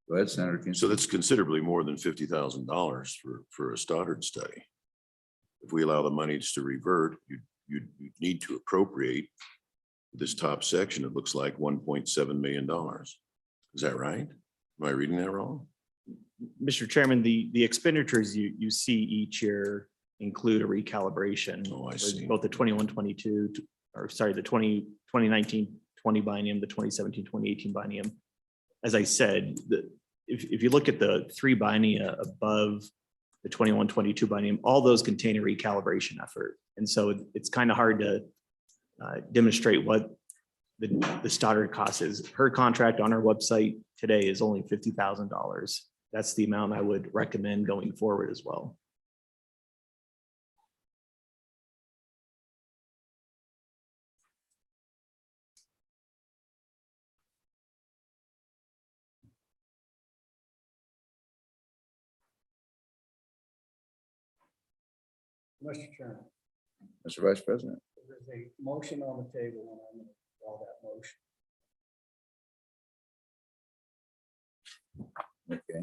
Go ahead, Senator so Kinsler. that's considerably more than $50,000 for a Stoddard study. If we allow the monies to revert, you'd need to appropriate this top section. It looks like $1.7 million. Is that right? Am I reading that wrong? Mr. Chairman, the expenditures you see each year include a recalibration. Oh, I with see. Both the 21-22, or sorry, the 2019-20 biennium, the 2017-2018 biennium. As I said, if you look at the 3 biennia above the 21-22 biennium, all those contain a recalibration effort. And so it's kind of hard to demonstrate what the Stoddard cost is. Her contract on our website today is only $50,000. That's the amount I would recommend going forward as well. Mr. Chairman, Mr. Vice President. there's a motion on the table and I'm going to call that motion. Okay.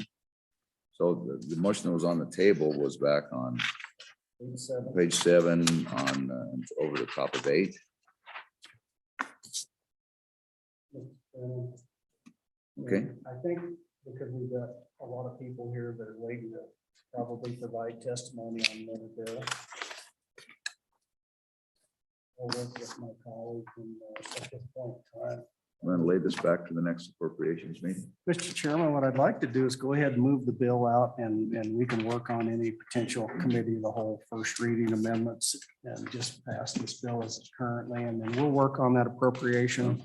So the motion that was on the table was back on page 7 on over the top of 8. Okay. I think because we've got a lot of people here that are waiting to probably provide testimony on another bill. I'll work with my colleagues and at this point in time. I'm going to lay this back to the next appropriations meeting. Mr. Chairman, what I'd like to do is go ahead and move the bill out and we can work on any potential committee of the whole first reading amendments and just pass this bill as it's currently, and then we'll work on that appropriation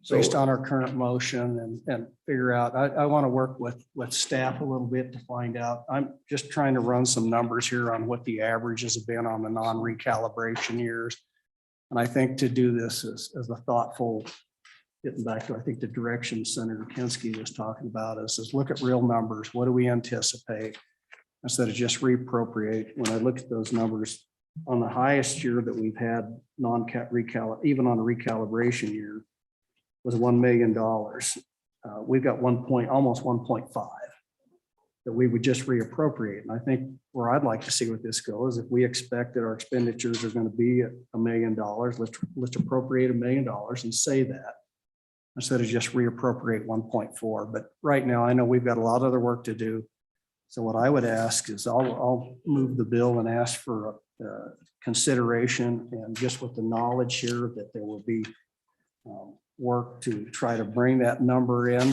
based on our current motion and figure out, I want to work with staff a little bit to find out. I'm just trying to run some numbers here on what the averages have been on the non-recalibration years. And I think to do this as a thoughtful, getting back to, I think the direction Senator Kinsky was talking about is look at real numbers. What do we anticipate? Instead of just reappropriate. When I look at those numbers on the highest year that we've had even on a recalibration year was $1 million. We've got almost 1.5 that we would just reappropriate. And I think where I'd like to see what this goes, if we expect that our expenditures are going to be $1 million, let's appropriate $1 million and say that, instead of just reappropriate 1.4. But right now, I know we've got a lot of other work to do. So what I would ask is I'll move the bill and ask for consideration, and just with the knowledge here that there will be work to try to bring that number in,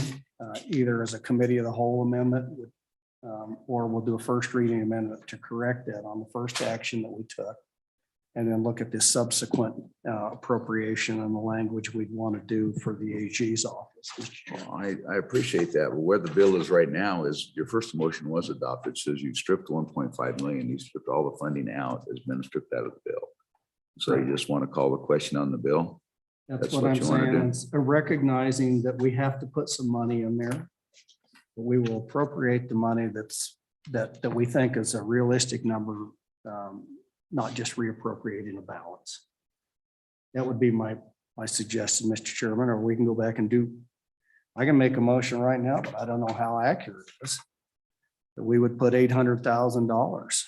either as a committee of the whole amendment, or we'll do a first reading amendment to correct that on the first action that we took. And then look at this subsequent appropriation and the language we'd want to do for the AG's office. Well, I appreciate that. But where the bill is right now is your first motion was adopted. It says you stripped 1.5 million. You stripped all the funding out, has been stripped out of the bill. So you just want to call the question on the bill? That's what I'm you wanna saying. do? It's recognizing that we have to put some money in there. But we will appropriate the money that we think is a realistic number, not just reappropriating a balance. That would be my suggestion, Mr. Chairman, or we can go back and I can make a motion right now, but I don't know how accurate it is. That we would put $800,000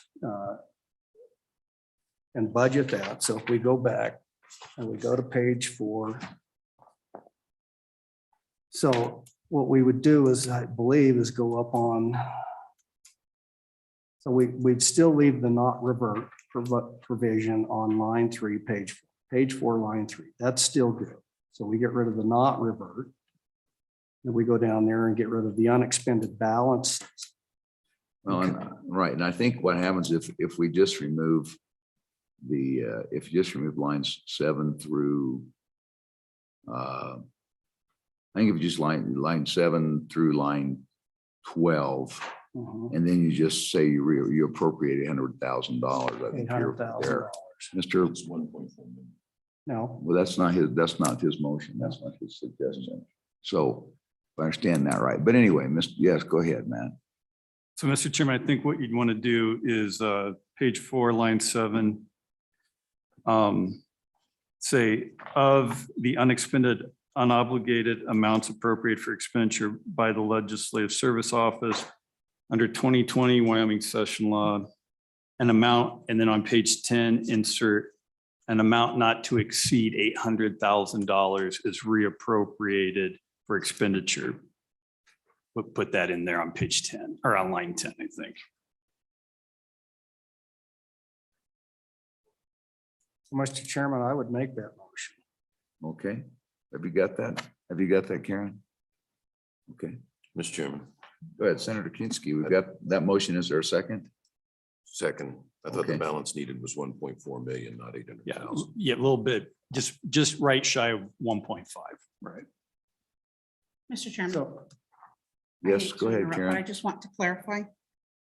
and budget that. So if we go back and we go to page 4. So what we would do is, I believe, is go up on. So we'd still leave the not revert provision on line 3, page 4, line 3. That's still good. So we get rid of the not revert. And we go down there and get rid of the unexpended balance. Well, right. And I think what happens if we just remove if you just remove lines 7 through, I think if you just line 7 through line 12, and then you just say you appropriate $800,000. I think you're $800,000. there. Mr. It's 1.4 million. No, Well, that's not his motion. That's not his suggestion. So if I understand that right. But anyway, yes, go ahead, Matt. So, Mr. Chairman, I think what you'd want to do is page 4, line 7. Say of the unexpended, unobligated amounts appropriated for expenditure by the Legislative Service Office under 2020 Wyoming Session Law, an amount, and then on page 10, insert an amount not to exceed $800,000 is reappropriated for expenditure. We'll put that in there on page 10 or on line 10, I think. Mr. Chairman, I would make that motion. Okay. Have you got that? Have you got that, Karen? Okay. Mr. Chairman, Go ahead, Senator Kinsky. We've got that motion. Is there a second? second, I thought the Okay. balance needed was 1.4 million, not 800,000. Yeah, a little bit, just right shy of 1.5. Right. Mr. Chairman. So, I Yes, hate to go ahead, interrupt, but I Karen. just want to clarify.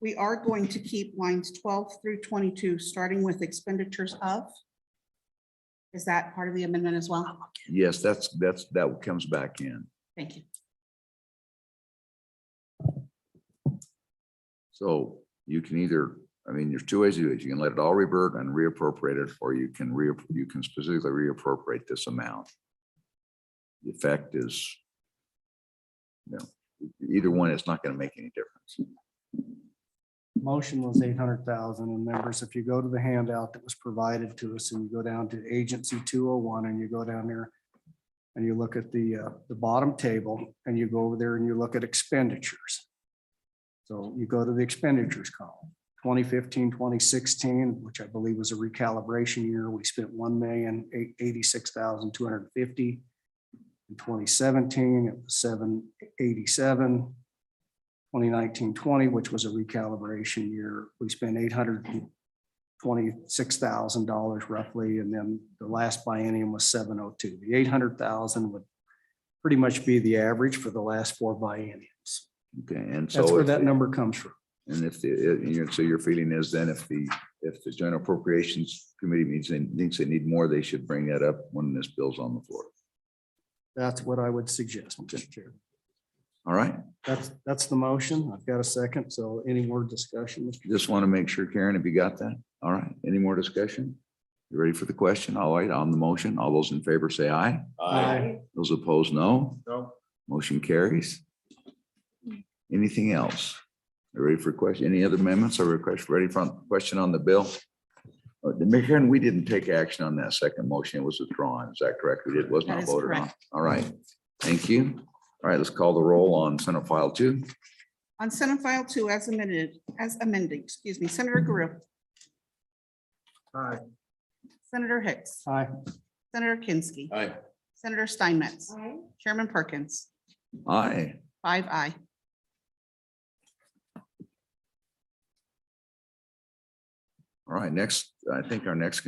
We are going to keep lines 12 through 22, starting with expenditures of. Is that part of the amendment as well? Yes, that comes back in. Thank you. So you can either, I mean, there's two ways to do it. You can let it all revert and reappropriate it, or you can specifically reappropriate this amount. The effect is, either one is not going to make any difference. motion was 800,000, and members, if you go to the handout that was provided to us and you go down to agency 201 and you go down there and you look at the bottom table and you go over there and you look at expenditures. So you go to the expenditures column, 2015, 2016, which I believe was a recalibration year. We spent $1,086,250. In 2017, it was 787. 2019-20, which was a recalibration year, we spent $826,000 roughly, and then the last biennium was 702. The 800,000 would pretty much be the average for the last 4 bienniums. Okay, and That's so where if that the- number comes from. and if so your feeling is then if the General Appropriations Committee thinks they need more, they should bring that up when this bill's on the floor. That's what I would suggest, Mr. Chair. All right. That's the motion. I've got a second. So any more discussion? Mr. Just want to make sure, Karen, have you got that? All right. Any more discussion? You ready for the question? All right, on the motion, all those in favor say aye. Aye. Those opposed, no. No. Motion carries. Anything else? You ready for a question? Any other amendments or requests? Ready for a question on the bill? Karen, we didn't take action on that second motion. It was withdrawn. Is that correct? It was That not is voted on. correct. All right. Thank you. All right, let's call the roll on Senate File 2. On Senate File 2 as amended, excuse me, Senator Guru. Aye. Senator Hicks. Aye. Senator Kinsky. Aye. Senator Steinmetz. Chairman Perkins. Aye. 5 aye. All right, next, I think our next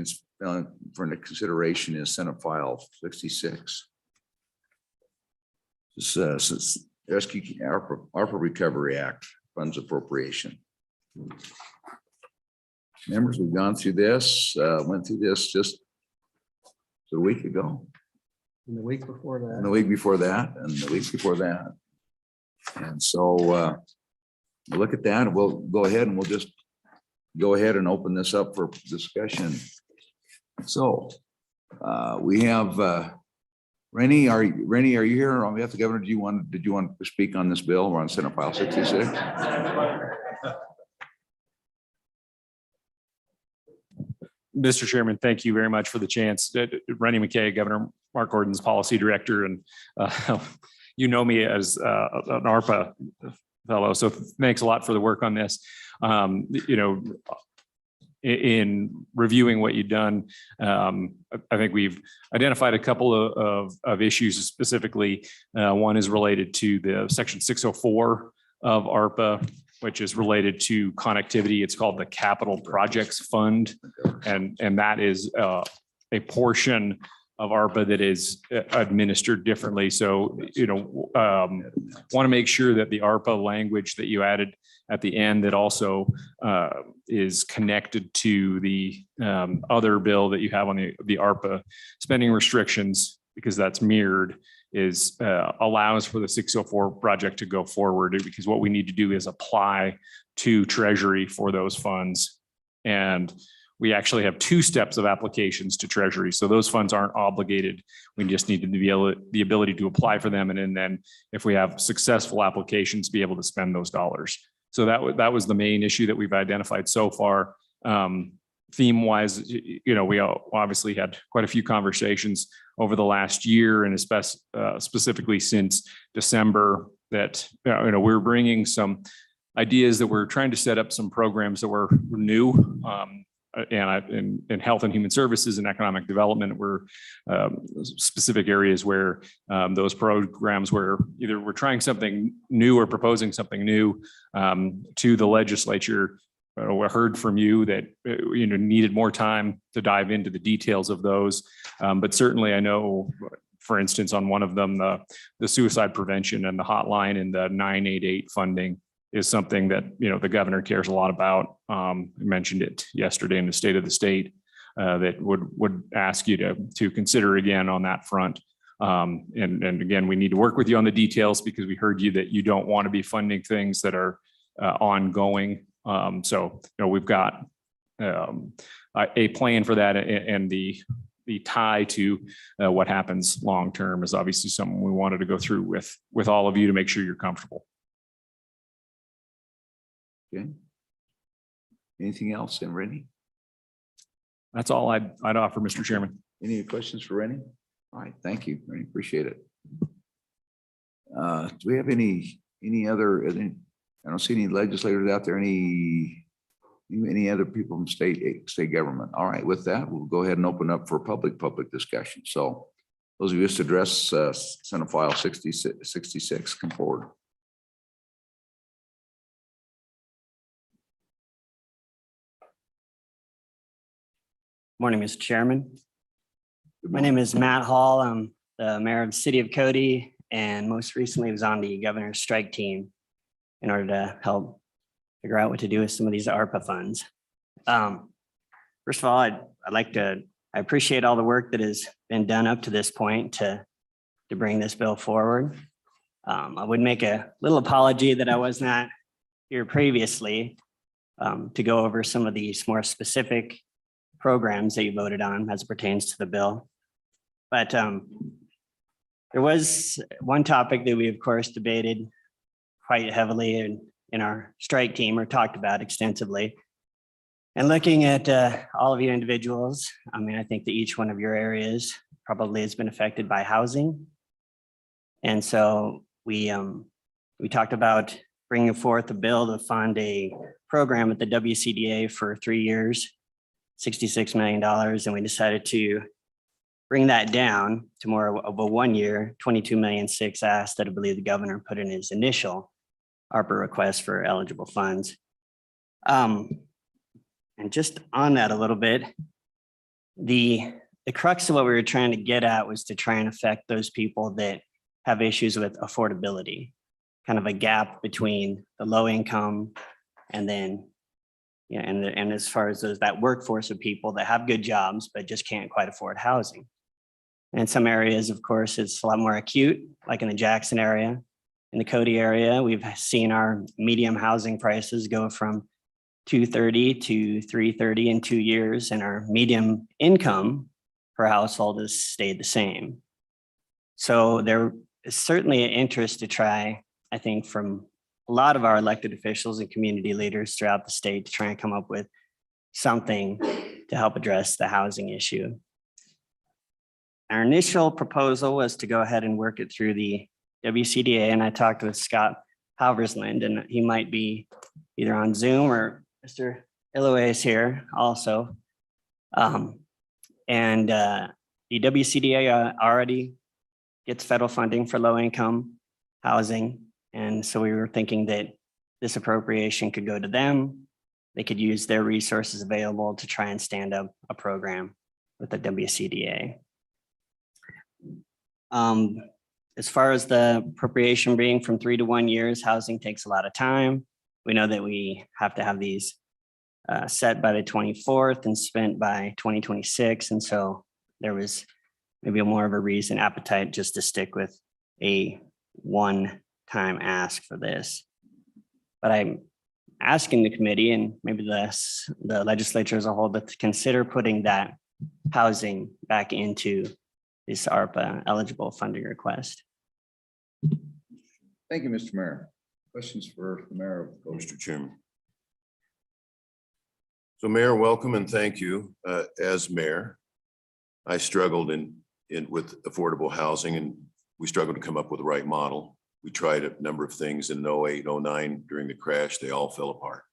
for the consideration is Senate File 66. This is Rescue ARPA Recovery Act Funds Appropriation. Members, we've gone through this, went through this just a week ago, And the week before and that. the week before that, and the week before that. And so we'll look at that, and we'll go ahead and we'll just go ahead and open this up for discussion. So we have Rennie, are you here on behalf of the governor? Did you want to speak on this bill? We're on Senate File 66. Mr. Chairman, thank you very much for the chance. Rennie McKay, Governor Mark Gordon's Policy Director, and you know me as an ARPA fellow, so thanks a lot for the work on this. In reviewing what you've done, I think we've identified a couple of issues specifically. One is related to the Section 604 of ARPA, which is related to connectivity. It's called the Capital Projects Fund. And that is a portion of ARPA that is administered differently. So, want to make sure that the ARPA language that you added at the end that also is connected to the other bill that you have on the ARPA spending restrictions, because that's mirrored, is allows for the 604 project to go forward, because what we need to do is apply to Treasury for those funds. And we actually have 2 steps of applications to Treasury. So those funds aren't obligated. We just need to be the ability to apply for them. And then if we have successful applications, be able to spend those dollars. So that was the main issue that we've identified so far. Theme wise, we obviously had quite a few conversations over the last year, and specifically since December, that, we're bringing some ideas that we're trying to set up some programs that were new. And in health and human services and economic development were specific areas where those programs were either we're trying something new or proposing something new to the legislature. We heard from you that needed more time to dive into the details of those, but certainly I know, for instance, on one of them, the suicide prevention and the hotline and the 988 funding is something that, the governor cares a lot about. I mentioned it yesterday in the State of the State, that would ask you to consider again on that front. And again, we need to work with you on the details, because we heard you that you don't want to be funding things that are ongoing. So, we've got a plan for that, and the tie to what happens long term is obviously something we wanted to go through with all of you to make sure you're comfortable. Okay. Anything else, and Rennie? That's all I'd offer, Mr. Chairman. Any questions for Rennie? All right, thank you, Rennie, appreciate it. Do we have any other, I don't see any legislators out there, any other people from state government? All right, with that, we'll go ahead and open up for public discussion. So those of you to address Senate File 66, come forward. Morning, Mr. Chairman. My name is Matt Hall. I'm the mayor of the city of Cody, and most recently was on the governor's strike team in order to help figure out what to do with some of these ARPA funds. First of all, I appreciate all the work that has been done up to this point to bring this bill forward. I would make a little apology that I was not here previously to go over some of these more specific programs that you voted on as it pertains to the bill. But there was one topic that we, of course, debated quite heavily in our strike team, or talked about extensively. And looking at all of you individuals, I think that each one of your areas probably has been affected by housing. And so we talked about bringing forth a bill to fund a program at the WCDA for 3 years, $66 million. And we decided to bring that down to more of a 1 year, $22.6 million ask that I believe the governor put in his initial ARPA request for eligible funds. And just on that a little bit, the crux of what we were trying to get at was to try and affect those people that have issues with affordability, kind of a gap between the low income and then, and as far as that workforce of people that have good jobs, but just can't quite afford housing. And in some areas, of course, it's a lot more acute, like in the Jackson area. In the Cody area, we've seen our medium housing prices go from $230 to $330 in 2 years, and our medium income per household has stayed the same. So there is certainly an interest to try, I think, from a lot of our elected officials and community leaders throughout the state to try and come up with something to help address the housing issue. Our initial proposal was to go ahead and work it through the WCDA, and I talked with Scott Halversland, and he might be either on Zoom, or Mr. Illoway is here also. The WCDA already gets federal funding for low income housing. And so we were thinking that this appropriation could go to them. They could use their resources available to try and stand up a program with the WCDA. As far as the appropriation being from 3 to 1 years, housing takes a lot of time. we know that we have to have these set by the 24th and spent by 2026. And so there was maybe more of a reason appetite just to stick with a one-time ask for this. But I'm asking the committee and maybe the legislature as a whole to consider putting that housing back into this ARPA eligible funding request. Thank you, Mr. Mayor. Questions for the mayor? Mr. Chairman. So Mayor, welcome and thank you. As mayor, I struggled with affordable housing, and we struggled to come up with the right model. We tried a number of things in 08, 09 during the crash. They all fell apart.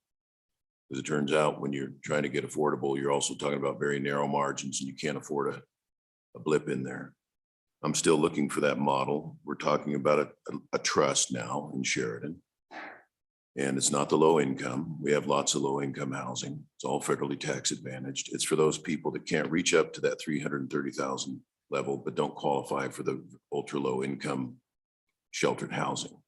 As it turns out, when you're trying to get affordable, you're also talking about very narrow margins, and you can't afford a blip in there. I'm still looking for that model. We're talking about a trust now in Sheridan. And it's not the low income. We have lots of low income housing. It's all federally tax advantaged. It's for those people that can't reach up to that 330,000 level, but don't qualify for the ultra low income sheltered housing.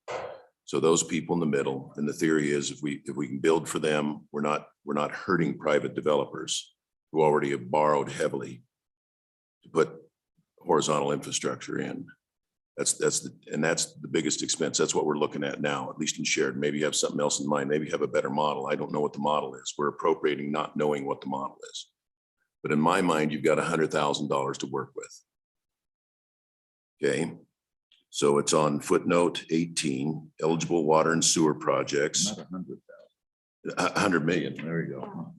So those people in the middle, and the theory is if we can build for them, we're not hurting private developers who already have borrowed heavily to put horizontal infrastructure in. That's the biggest expense. That's what we're looking at now, at least in Sheridan. Maybe you have something else in mind. Maybe you have a better model. I don't know what the model is. We're appropriating not knowing what the model is. But in my mind, you've got $100,000 to work with. Okay. So it's on footnote 18, eligible water and sewer projects. Not 100,000. 100 million. There you go.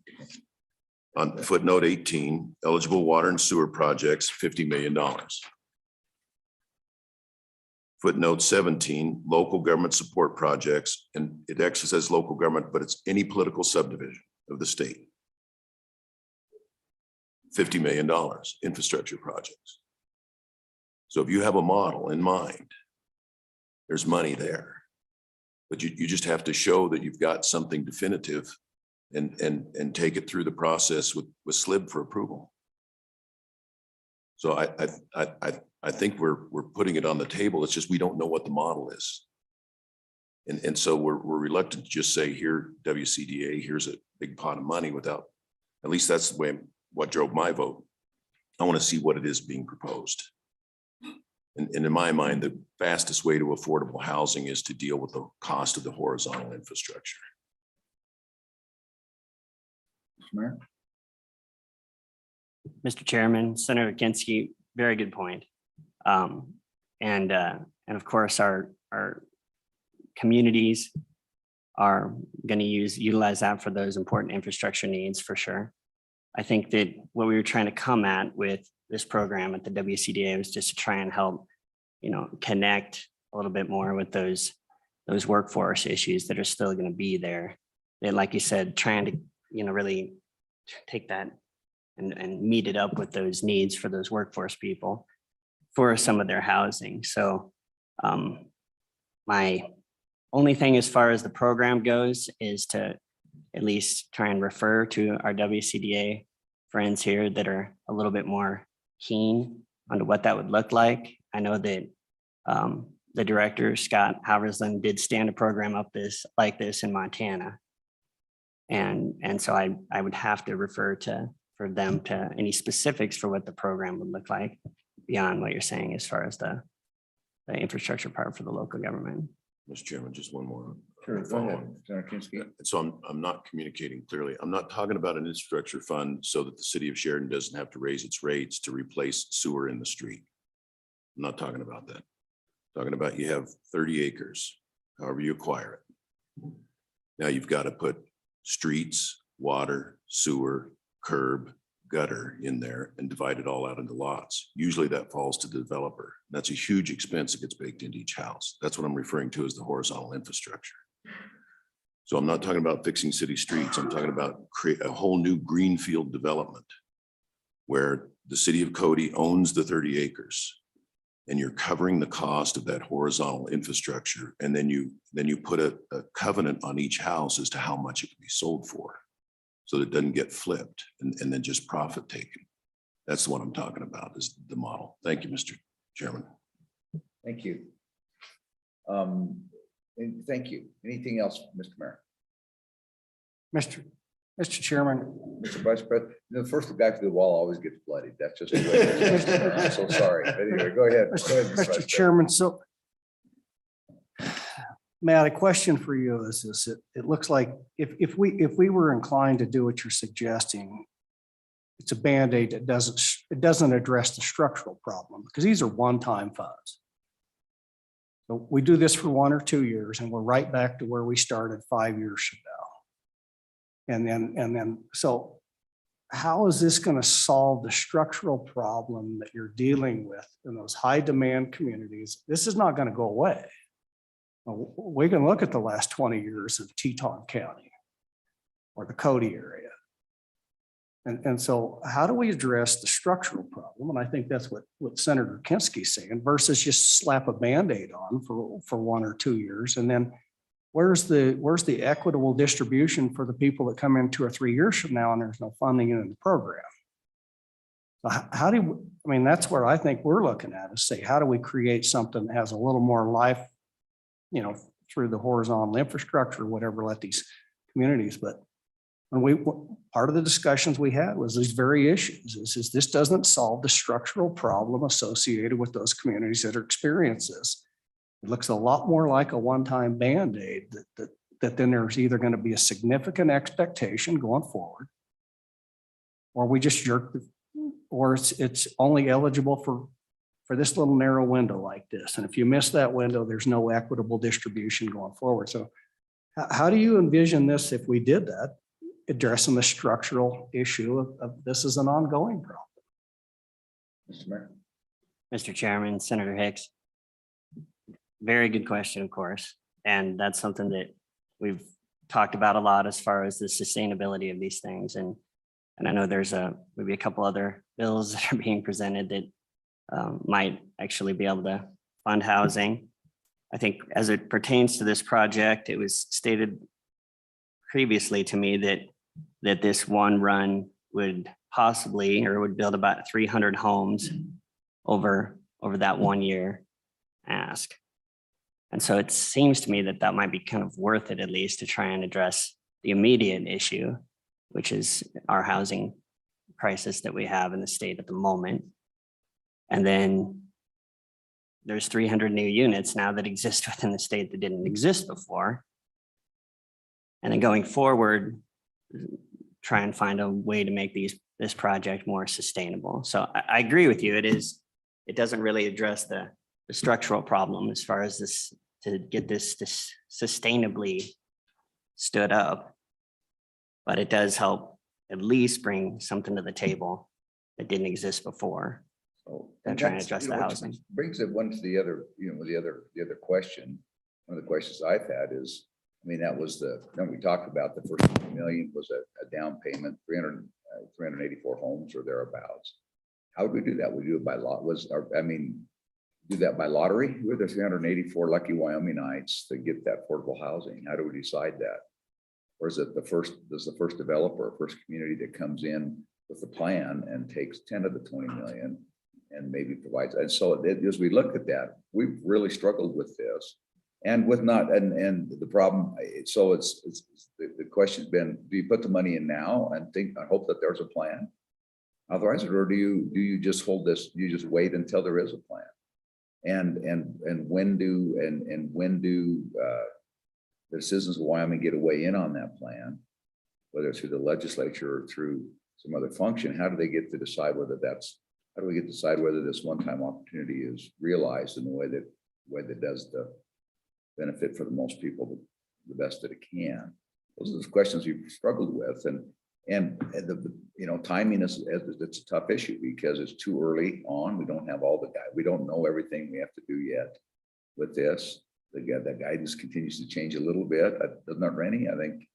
On footnote 18, eligible water and sewer projects, $50 million. Footnote 17, local government support projects, and it actually says local government, but it's any political subdivision of the state. $50 million infrastructure projects. So if you have a model in mind, there's money there. But you just have to show that you've got something definitive and take it through the process with SLIB for approval. So I think we're putting it on the table. It's just we don't know what the model is. And so we're reluctant to just say, here, WCDA, here's a big pot of money without, at least that's the way what drove my vote. I want to see what it is being proposed. And in my mind, the fastest way to affordable housing is to deal with the cost of the horizontal infrastructure. Mayor? Mr. Chairman, Senator Kinski, very good point. And of course, our communities are going to utilize that for those important infrastructure needs for sure. I think that what we were trying to come at with this program at the WCDA was just to try and help, connect a little bit more with those workforce issues that are still going to be there. And like you said, trying to, really take that and meet it up with those needs for those workforce people for some of their housing. So my only thing as far as the program goes is to at least try and refer to our WCDA friends here that are a little bit more keen on what that would look like. I know that the director, Scott Haversland, did stand a program up like this in Montana. And so I would have to refer for them to any specifics for what the program would look like beyond what you're saying as far as the infrastructure part for the local government. Mr. Chairman, just one more. Sure, go ahead, Senator Kinski. So I'm not communicating clearly. I'm not talking about an infrastructure fund so that the city of Sheridan doesn't have to raise its rates to replace sewer in the street. I'm not talking about that. I'm talking about you have 30 acres, however you acquire it. Now you've got to put streets, water, sewer, curb, gutter in there and divide it all out into lots. Usually that falls to the developer. That's a huge expense that gets baked into each house. That's what I'm referring to as the horizontal infrastructure. So I'm not talking about fixing city streets. I'm talking about create a whole new greenfield development where the city of Cody owns the 30 acres and you're covering the cost of that horizontal infrastructure. And then you put a covenant on each house as to how much it can be sold for, so that it doesn't get flipped and then just profit taken. That's what I'm talking about, is the model. Thank you, Mr. Chairman. Thank you. And thank you. Anything else, Mr. Mayor? Mr. Chairman, Mr. Vice President, first the guy to the wall always gets bloodied. That's just the way it is. I'm so sorry. But anyway, go ahead. Go ahead, Mr. Vice Mr. President. Chairman, so Matt, a question for you is it looks like if we were inclined to do what you're suggesting, it's a Band-Aid that doesn't address the structural problem because these are one-time funds. So we do this for 1 or 2 years and we're right back to where we started 5 years from now. And then, so how is this going to solve the structural problem that you're dealing with in those high demand communities? This is not going to go away. We can look at the last 20 years of Teton County or the Cody area. And so how do we address the structural problem? And I think that's what Senator Kinski's saying versus just slap a Band-Aid on for 1 or 2 years. And then where's the equitable distribution for the people that come in 2 or 3 years from now and there's no funding in the program? So how do you, I mean, that's where I think we're looking at is say, how do we create something that has a little more life, you know, through the horizontal infrastructure, whatever, let these communities, but when part of the discussions we had was these very issues is this doesn't solve the structural problem associated with those communities that are experiencing this. It looks a lot more like a one-time Band-Aid that then there's either going to be a significant expectation going forward, or we just jerk, or it's only eligible for this little narrow window like this. And if you miss that window, there's no equitable distribution going forward. So how do you envision this if we did that, addressing the structural issue of this is an ongoing problem? Mr. Mayor. Mr. Chairman, Senator Hicks. Very good question, of course. And that's something that we've talked about a lot as far as the sustainability of these things. And I know there's maybe a couple other bills that are being presented that might actually be able to fund housing. I think as it pertains to this project, it was stated previously to me that this one run would possibly, or would build about 300 homes over that 1 year ask. And so it seems to me that that might be kind of worth it, at least to try and address the immediate issue, which is our housing crisis that we have in the state at the moment. And then there's 300 new units now that exist within the state that didn't exist before. And then going forward, try and find a way to make this project more sustainable. So I agree with you. It doesn't really address the structural problem as far as this, to get this sustainably stood up. But it does help at least bring something to the table that didn't exist before. So And trying to address the housing. Brings it one to the other, the other question. One of the questions I've had is, I mean, that was then we talked about the first $1 million was a down payment, 384 homes or thereabouts. How would we do that? We do it by lot, do that by lottery? Who are the 384 lucky Wyomingites to get that affordable housing? How do we decide that? Or is it does the first developer, first community that comes in with a plan and takes 10 of the 20 million and maybe provides, and so as we look at that, we've really struggled with this. And with and the problem, so it's the question's been, do you put the money in now and I hope that there's a plan? Otherwise, or do you just hold this, you just wait until there is a plan? And when do the citizens of Wyoming get a way in on that plan, whether it's through the legislature or through some other function? How do they get to decide whether how do we get to decide whether this one-time opportunity is realized in the way that does the benefit for the most people the best that it can? Those are the questions we've struggled with, and the timing is it's a tough issue because it's too early on. We don't have all the guidance. We don't know everything we have to do yet with this. The guidance continues to change a little bit, doesn't it, Rennie? I think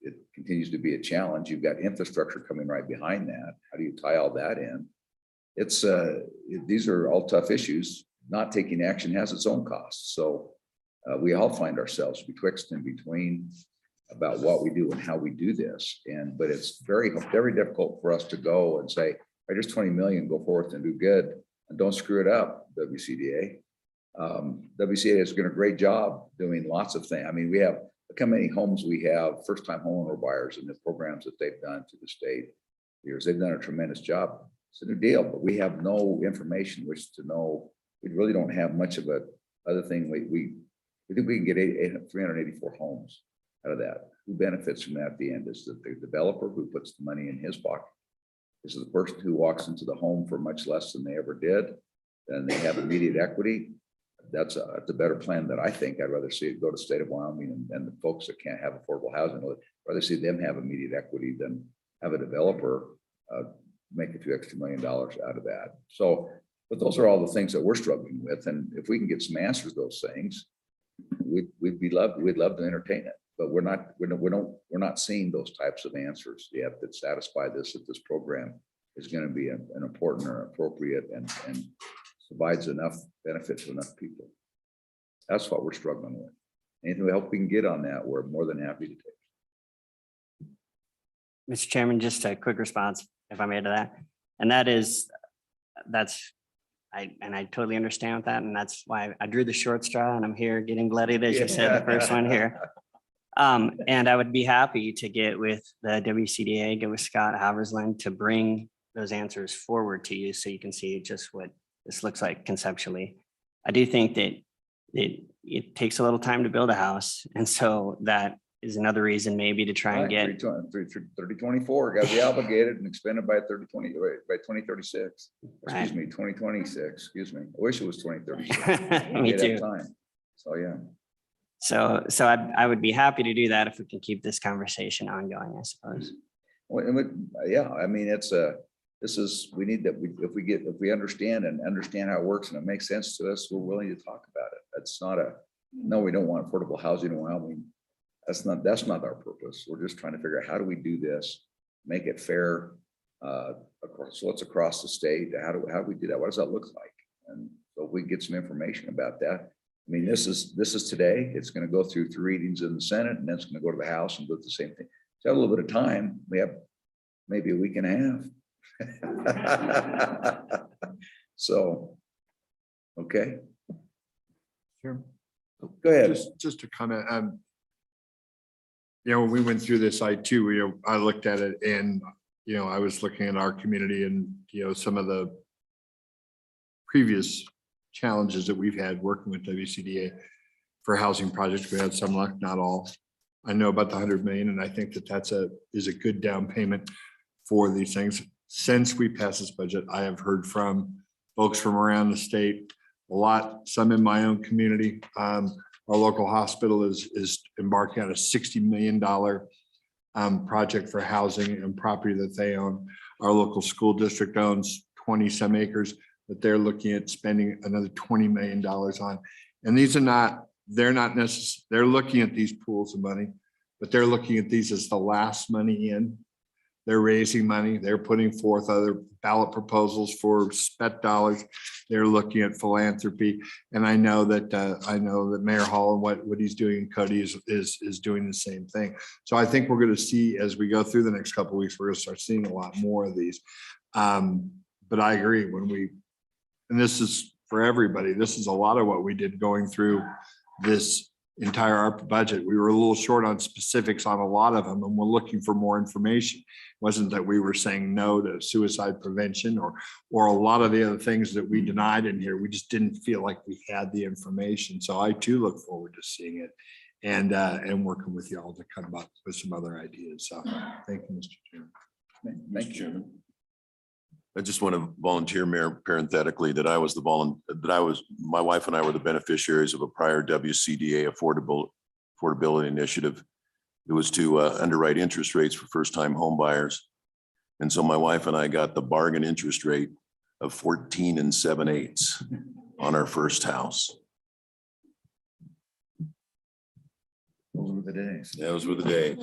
it continues to be a challenge. You've got infrastructure coming right behind that. How do you tie all that in? It's these are all tough issues. Not taking action has its own costs. So we all find ourselves betwixt and between about what we do and how we do this. But it's very, very difficult for us to go and say, "Hey, there's 20 million, go forth and do good and don't screw it up, WCDA." WCDA is doing a great job doing lots of things. I mean, we have look how many homes we have, first-time homeowner buyers and the programs that they've done to the state. Years, they've done a tremendous job. It's a new deal, but we have no information which to know. We really don't have much of a other thing. We think we can get 384 homes out of that. Who benefits from that at the end? Is the developer who puts the money in his pocket? This is the person who walks into the home for much less than they ever did, and they have immediate equity. That's a better plan that I think. I'd rather see it go to the state of Wyoming and the folks that can't have affordable housing. I'd rather see them have immediate equity than have a developer make a few extra $1 million out of that. So, but those are all the things that we're struggling with. And if we can get some answers to those things, we'd love to entertain it. But we're not seeing those types of answers yet that satisfy this, that this program is going to be an important or appropriate and provides enough benefit to enough people. That's what we're struggling with. Anything help we can get on that, we're more than happy to take. Mr. Chairman, just a quick response, if I may, to that. And that is, I totally understand with that. And that's why I drew the short straw and I'm here getting bloodied, as you said, the first one here. And I would be happy to get with the WCDA, get with Scott Haversland to bring those answers forward to you so you can see just what this looks like conceptually. I do think that it takes a little time to build a house. And so that is another reason maybe to try and get 3024 got to be obligated and expended by 2036. Right. Excuse me, 2026. Excuse me. I wish it was 2036. Me too. Time. So yeah. So I would be happy to do that if we can keep this conversation ongoing, I suppose. Well, yeah, I mean, we need that. If we understand how it works and it makes sense to us, we're willing to talk about it. That's not no, we don't want affordable housing in Wyoming. That's not our purpose. We're just trying to figure out how do we do this, make it fair, so it's across the state. How do we do that? What does that look like? And so if we get some information about that. I mean, this is today. It's going to go through 3 readings in the Senate, and then it's going to go to the House and do the same thing. So have a little bit of time. We have maybe a week and a half. So, okay. Sure. Go ahead. Just to comment, when we went through this, I looked at it and, I was looking at our community and, some of the previous challenges that we've had working with WCDA for housing projects. We had some luck, not all. I know about the 100 million, and I think that is a good down payment for these things. Since we passed this budget, I have heard from folks from around the state, some in my own community. Our local hospital is embarking on a $60 million project for housing and property that they own. Our local school district owns 20 some acres that they're looking at spending another $20 million on. And they're looking at these pools of money, but they're looking at these as the last money in. They're raising money. They're putting forth other ballot proposals for spec dollars. They're looking at philanthropy. And I know that Mayor Hall and what he's doing in Cody is doing the same thing. So I think we're going to see, as we go through the next couple of weeks, we're going to start seeing a lot more of these. But I agree, and this is for everybody, this is a lot of what we did going through this entire ARPA budget. We were a little short on specifics on a lot of them, and we're looking for more information. It wasn't that we were saying no to suicide prevention or a lot of the other things that we denied in here. We just didn't feel like we had the information. So I too look forward to seeing it and working with y'all to come up with some other ideas. So thank you, Mr. Chairman. Thank you, Chairman. I just want to volunteer, Mayor, parenthetically, that my wife and I were the beneficiaries of a prior WCDA affordability initiative. It was to underwrite interest rates for first-time home buyers. And so my wife and I got the bargain interest rate of 14 7/8 on our first house. Those were the days. Those were the days.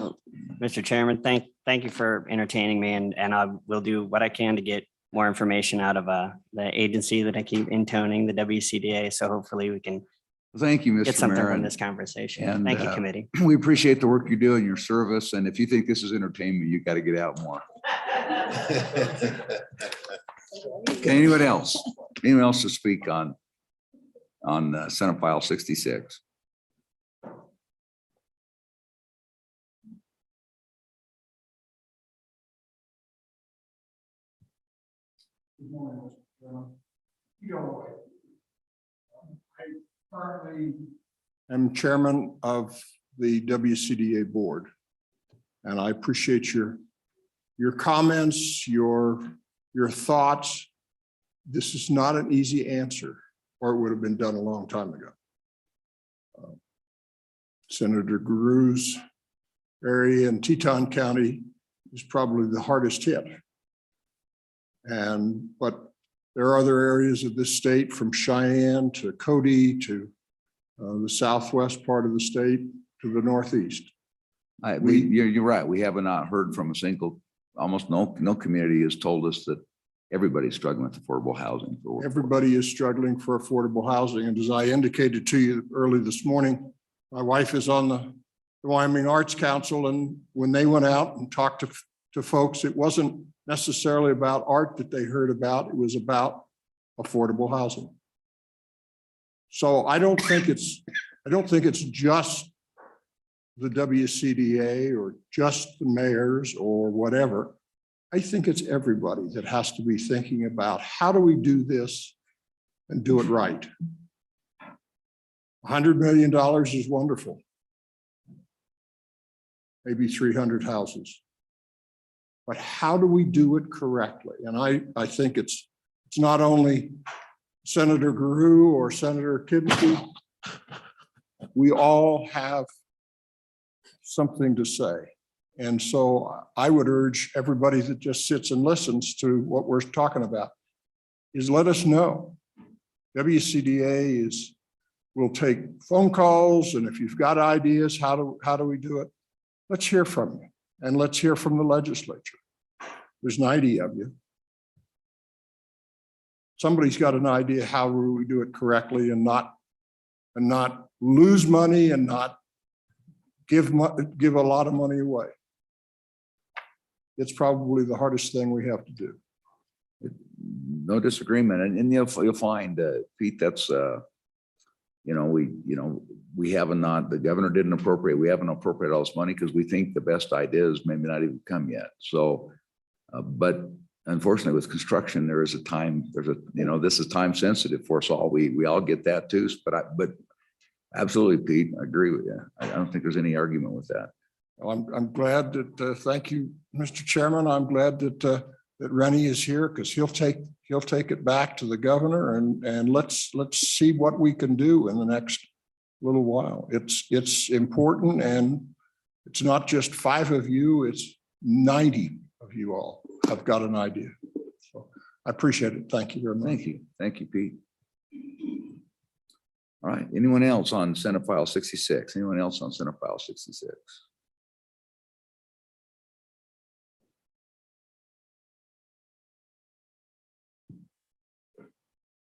Mr. Chairman, thank you for entertaining me, and I will do what I can to get more information out of the agency that I keep intoning, the WCDA. So hopefully we can Thank you, get Mr. something Mayor. from this conversation. and, Thank you, committee. We appreciate the work you do and your service. And if you think this is entertainment, you got to get out more. Okay, anyone else? Anyone else to speak on Senate File 66? Good morning, Mr. Chairman. I currently am chairman of the WCDA board. And I appreciate your comments, your thoughts. This is not an easy answer, or it would have been done a long time ago. Senator Guru's area in Teton County is probably the hardest hit. But there are other areas of this state, from Cheyenne to Cody to the southwest part of the state to the northeast. You're right. We have not heard from a single, almost no community has told us that everybody's struggling with affordable housing. Everybody is struggling for affordable housing. And as I indicated to you early this morning, my wife is on the Wyoming Arts Council. And when they went out and talked to folks, it wasn't necessarily about art that they heard about. It was about affordable housing. So I don't think it's just the WCDA or just the mayors or whatever. I think it's everybody that has to be thinking about, how do we do this and do it right? $100 million is wonderful. Maybe 300 houses. But how do we do it correctly? And I think it's not only Senator Guru or Senator Kibbe. We all have something to say. And so I would urge everybody that just sits and listens to what we're talking about is let us know. WCDA will take phone calls, and if you've got ideas, how do we do it? Let's hear from you, and let's hear from the legislature. There's 90 of you. Somebody's got an idea how we do it correctly and not lose money and not give a lot of money away. It's probably the hardest thing we have to do. No disagreement. And you'll find, Pete, that's, we haven't the governor didn't appropriate. We haven't appropriated all this money because we think the best ideas maybe not even come yet. So, but unfortunately with construction, there is a time, this is time sensitive for us all. We all get that too, but absolutely, Pete, I agree with you. I don't think there's any argument with that. Well, I'm glad that, thank you, Mr. Chairman. I'm glad that Rennie is here because he'll take it back to the governor and let's see what we can do in the next little while. It's important, and it's not just 5 of you, it's 90 of you all have got an idea. So I appreciate it. Thank you very much. Thank you. Thank you, Pete. All right. Anyone else on Senate File 66? Anyone else on Senate File 66?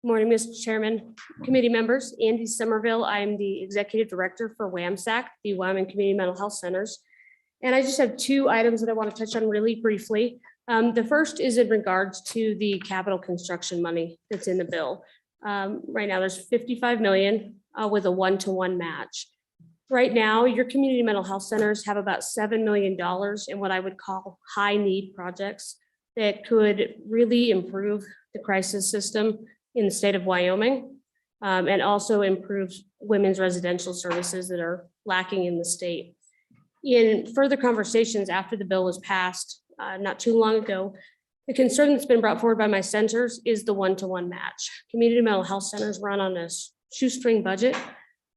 Morning, Mr. Chairman, committee members, Andy Somerville. I am the Executive Director for WAMSAC, the Wyoming Community Mental Health Centers. And I just have 2 items that I want to touch on really briefly. The first is in regards to the capital construction money that's in the bill. Right now, there's $55 million with a 1-to-1 match. Right now, your community mental health centers have about $7 million in what I would call high need projects that could really improve the crisis system in the state of Wyoming, and also improve women's residential services that are lacking in the state. In further conversations after the bill was passed not too long ago, the concern that's been brought forward by my centers is the 1-to-1 match. Community mental health centers run on a shoestring budget.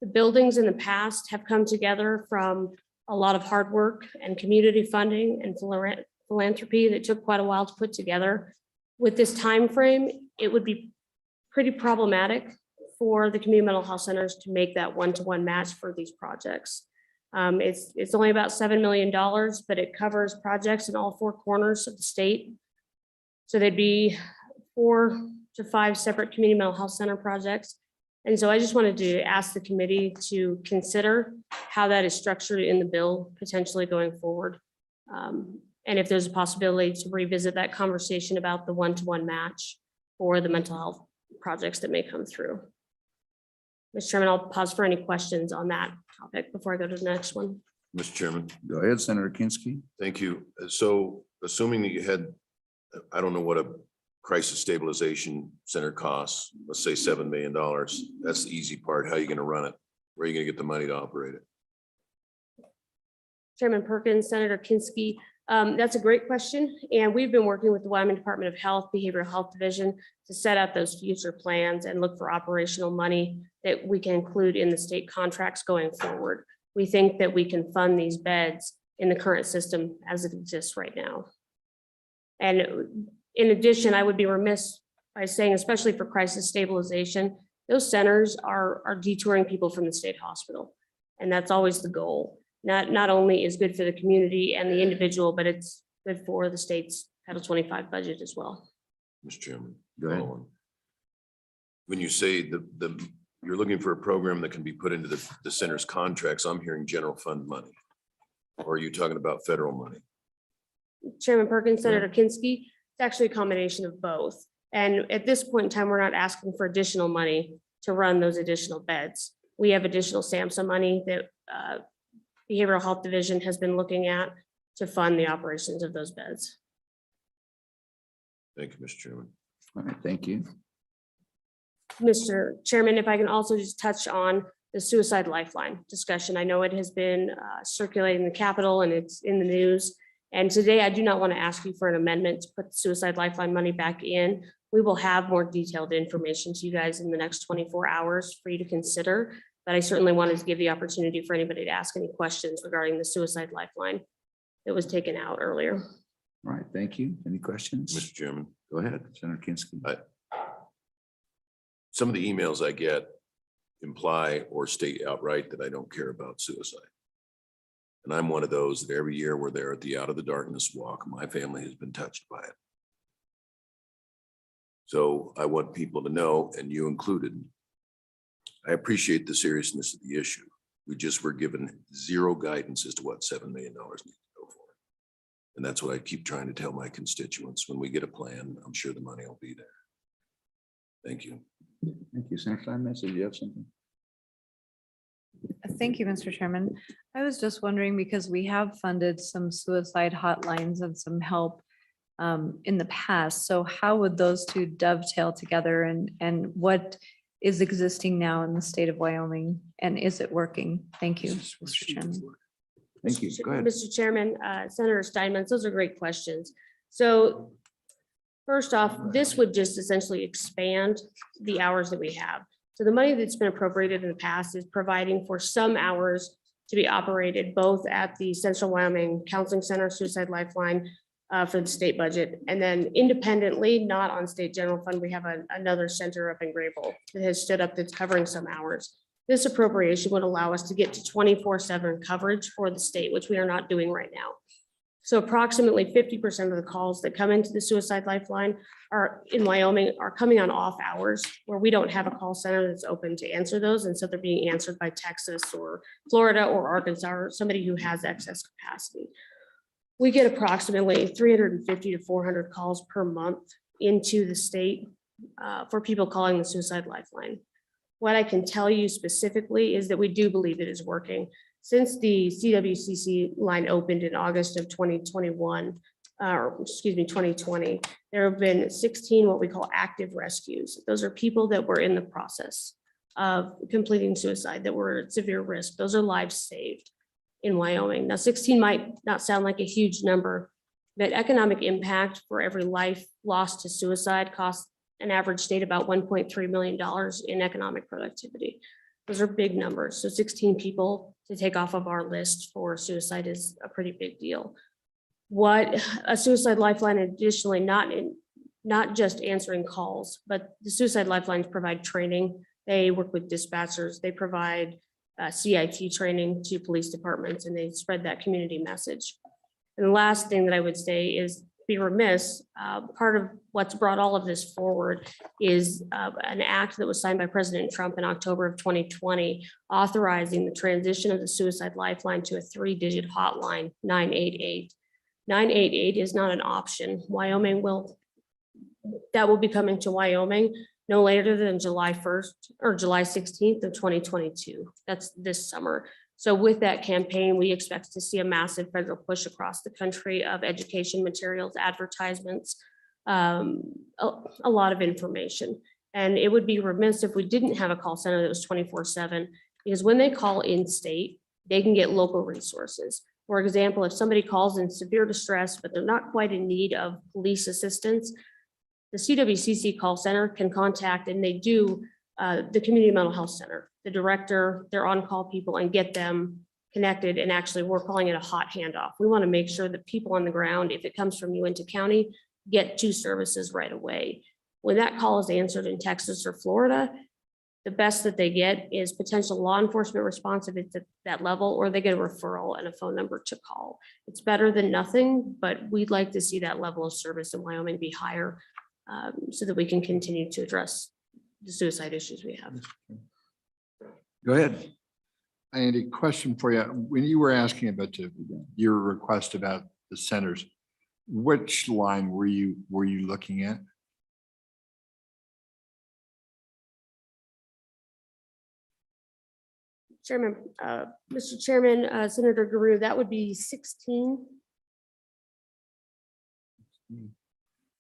The buildings in the past have come together from a lot of hard work and community funding and philanthropy that took quite a while to put together. With this time frame, it would be pretty problematic for the community mental health centers to make that 1-to-1 match for these projects. It's only about $7 million, but it covers projects in all 4 corners of the state. So there'd be 4 to 5 separate community mental health center projects. And so I just wanted to ask the committee to consider how that is structured in the bill potentially going forward. And if there's a possibility to revisit that conversation about the 1-to-1 match for the mental health projects that may come through. Mr. Chairman, I'll pause for any questions on that topic before I go to the next one. Mr. Chairman, Go ahead, Senator Kinski. thank you. So assuming that you had, I don't know what a crisis stabilization center costs, let's say $7 million. That's the easy part. How are you going to run it? Where are you going to get the money to operate it? Chairman Perkins, Senator Kinsky, that's a great question. And we've been working with the Wyoming Department of Health, Behavioral Health Division to set out those future plans and look for operational money that we can include in the state contracts going forward. We think that we can fund these beds in the current system as it exists right now. And in addition, I would be remiss by saying, especially for crisis stabilization, those centers are detouring people from the state hospital. And that's always the goal. Not only is good for the community and the individual, but it's good for the state's Title 25 budget as well. Mr. Chairman. Go ahead. When you say you're looking for a program that can be put into the center's contracts, I'm hearing general fund money. Or are you talking about federal money? Chairman Perkins, Senator Kinsky, it's actually a combination of both. And at this point in time, we're not asking for additional money to run those additional beds. We have additional SAMHSA money that Behavioral Health Division has been looking at to fund the operations of those beds. Thank you, Mr. Chairman. All right, thank you. Mr. Chairman, if I can also just touch on the suicide lifeline discussion. I know it has been circulating the Capitol and it's in the news. And today I do not want to ask you for an amendment to put the suicide lifeline money back in. We will have more detailed information to you guys in the next 24 hours for you to consider. But I certainly wanted to give the opportunity for anybody to ask any questions regarding the suicide lifeline that was taken out earlier. All right, thank you. Any questions? Mr. Chairman, Go ahead, Senator Kinsky. some of the emails I get imply or state outright that I don't care about suicide. And I'm one of those that every year we're there at the Out of the Darkness walk. My family has been touched by it. So I want people to know, and you included, I appreciate the seriousness of the issue. We just were given zero guidance as to what $7 million needs to go for. And that's what I keep trying to tell my constituents. When we get a plan, I'm sure the money will be there. Thank you. Thank you, Senator Steinmetz. Did you have something? Thank you, Mr. Chairman. I was just wondering, because we have funded some suicide hotlines and some help in the past. So how would those two dovetail together, and what is existing now in the state of Wyoming, and is it working? Thank you, Mr. Chairman. Thank you. Go ahead. Mr. Chairman, Senator Steinmetz, those are great questions. So first off, this would just essentially expand the hours that we have. So the money that's been appropriated in the past is providing for some hours to be operated both at the Central Wyoming Counseling Center, Suicide Lifeline for the state budget. And then independently, not on state general fund, we have another center up in Graybull that has stood up that's covering some hours. This appropriation would allow us to get to 24/7 coverage for the state, which we are not doing right now. So approximately 50% of the calls that come into the Suicide Lifeline are in Wyoming are coming on off hours where we don't have a call center that's open to answer those. And so they're being answered by Texas or Florida or Arkansas, or somebody who has excess capacity. We get approximately 350 to 400 calls per month into the state for people calling the Suicide Lifeline. What I can tell you specifically is that we do believe it is working. Since the CWCC line opened in August of 2021, or excuse me, 2020, there have been 16 what we call active rescues. Those are people that were in the process of completing suicide, that were at severe risk. Those are lives saved in Wyoming. Now, 16 might not sound like a huge number, but economic impact for every life lost to suicide costs an average state about $1.3 million in economic productivity. Those are big numbers. So 16 people to take off of our list for suicide is a pretty big deal. What a Suicide Lifeline, additionally, not just answering calls, but the Suicide Lifelines provide training. They work with dispatchers. They provide CIT training to police departments, and they spread that community message. And the last thing that I would say is, be remiss, part of what's brought all of this forward is an act that was signed by President Trump in October of 2020, authorizing the transition of the Suicide Lifeline to a 3-digit hotline, 988. 988 is not an option. That will be coming to Wyoming no later than July 1st or July 16th of 2022. That's this summer. So with that campaign, we expect to see a massive federal push across the country of education materials, advertisements, a lot of information. And it would be remiss if we didn't have a call center that was 24/7, because when they call in state, they can get local resources. For example, if somebody calls in severe distress, but they're not quite in need of police assistance, the CWCC call center can contact, and they do, the Community Mental Health Center, the director, their on-call people, and get them connected. And actually, we're calling it a hot handoff. We want to make sure that people on the ground, if it comes from Uinta County, get to services right away. When that call is answered in Texas or Florida, the best that they get is potential law enforcement response if it's at that level, or they get a referral and a phone number to call. It's better than nothing, but we'd like to see that level of service in Wyoming be higher, so that we can continue to address the suicide issues we have. Go ahead. Andy, question for you. When you were asking about your request about the centers, which line were you looking at? Chairman, Mr. Chairman, Senator Guru, that would be 16.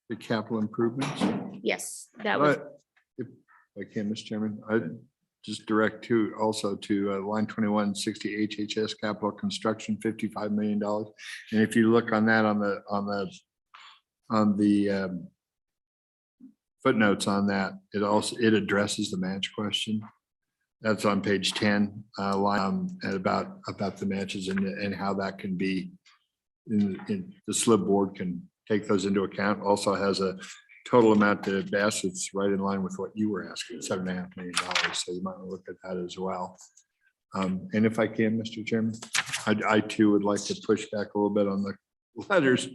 The capital improvements? Yes, that was, But if I can, Mr. Chairman, I just direct to also to line 2160 HHS capital construction, $55 million. And if you look on that, on the footnotes on that, it addresses the match question. That's on page 10, line and about the matches and how that can be in the SLIB board can take those into account. Also has a total amount to best. It's right in line with what you were asking, $7.5 million. So you might want to look at that as well. And if I can, Mr. Chairman, I too would like to push back a little bit on the letters.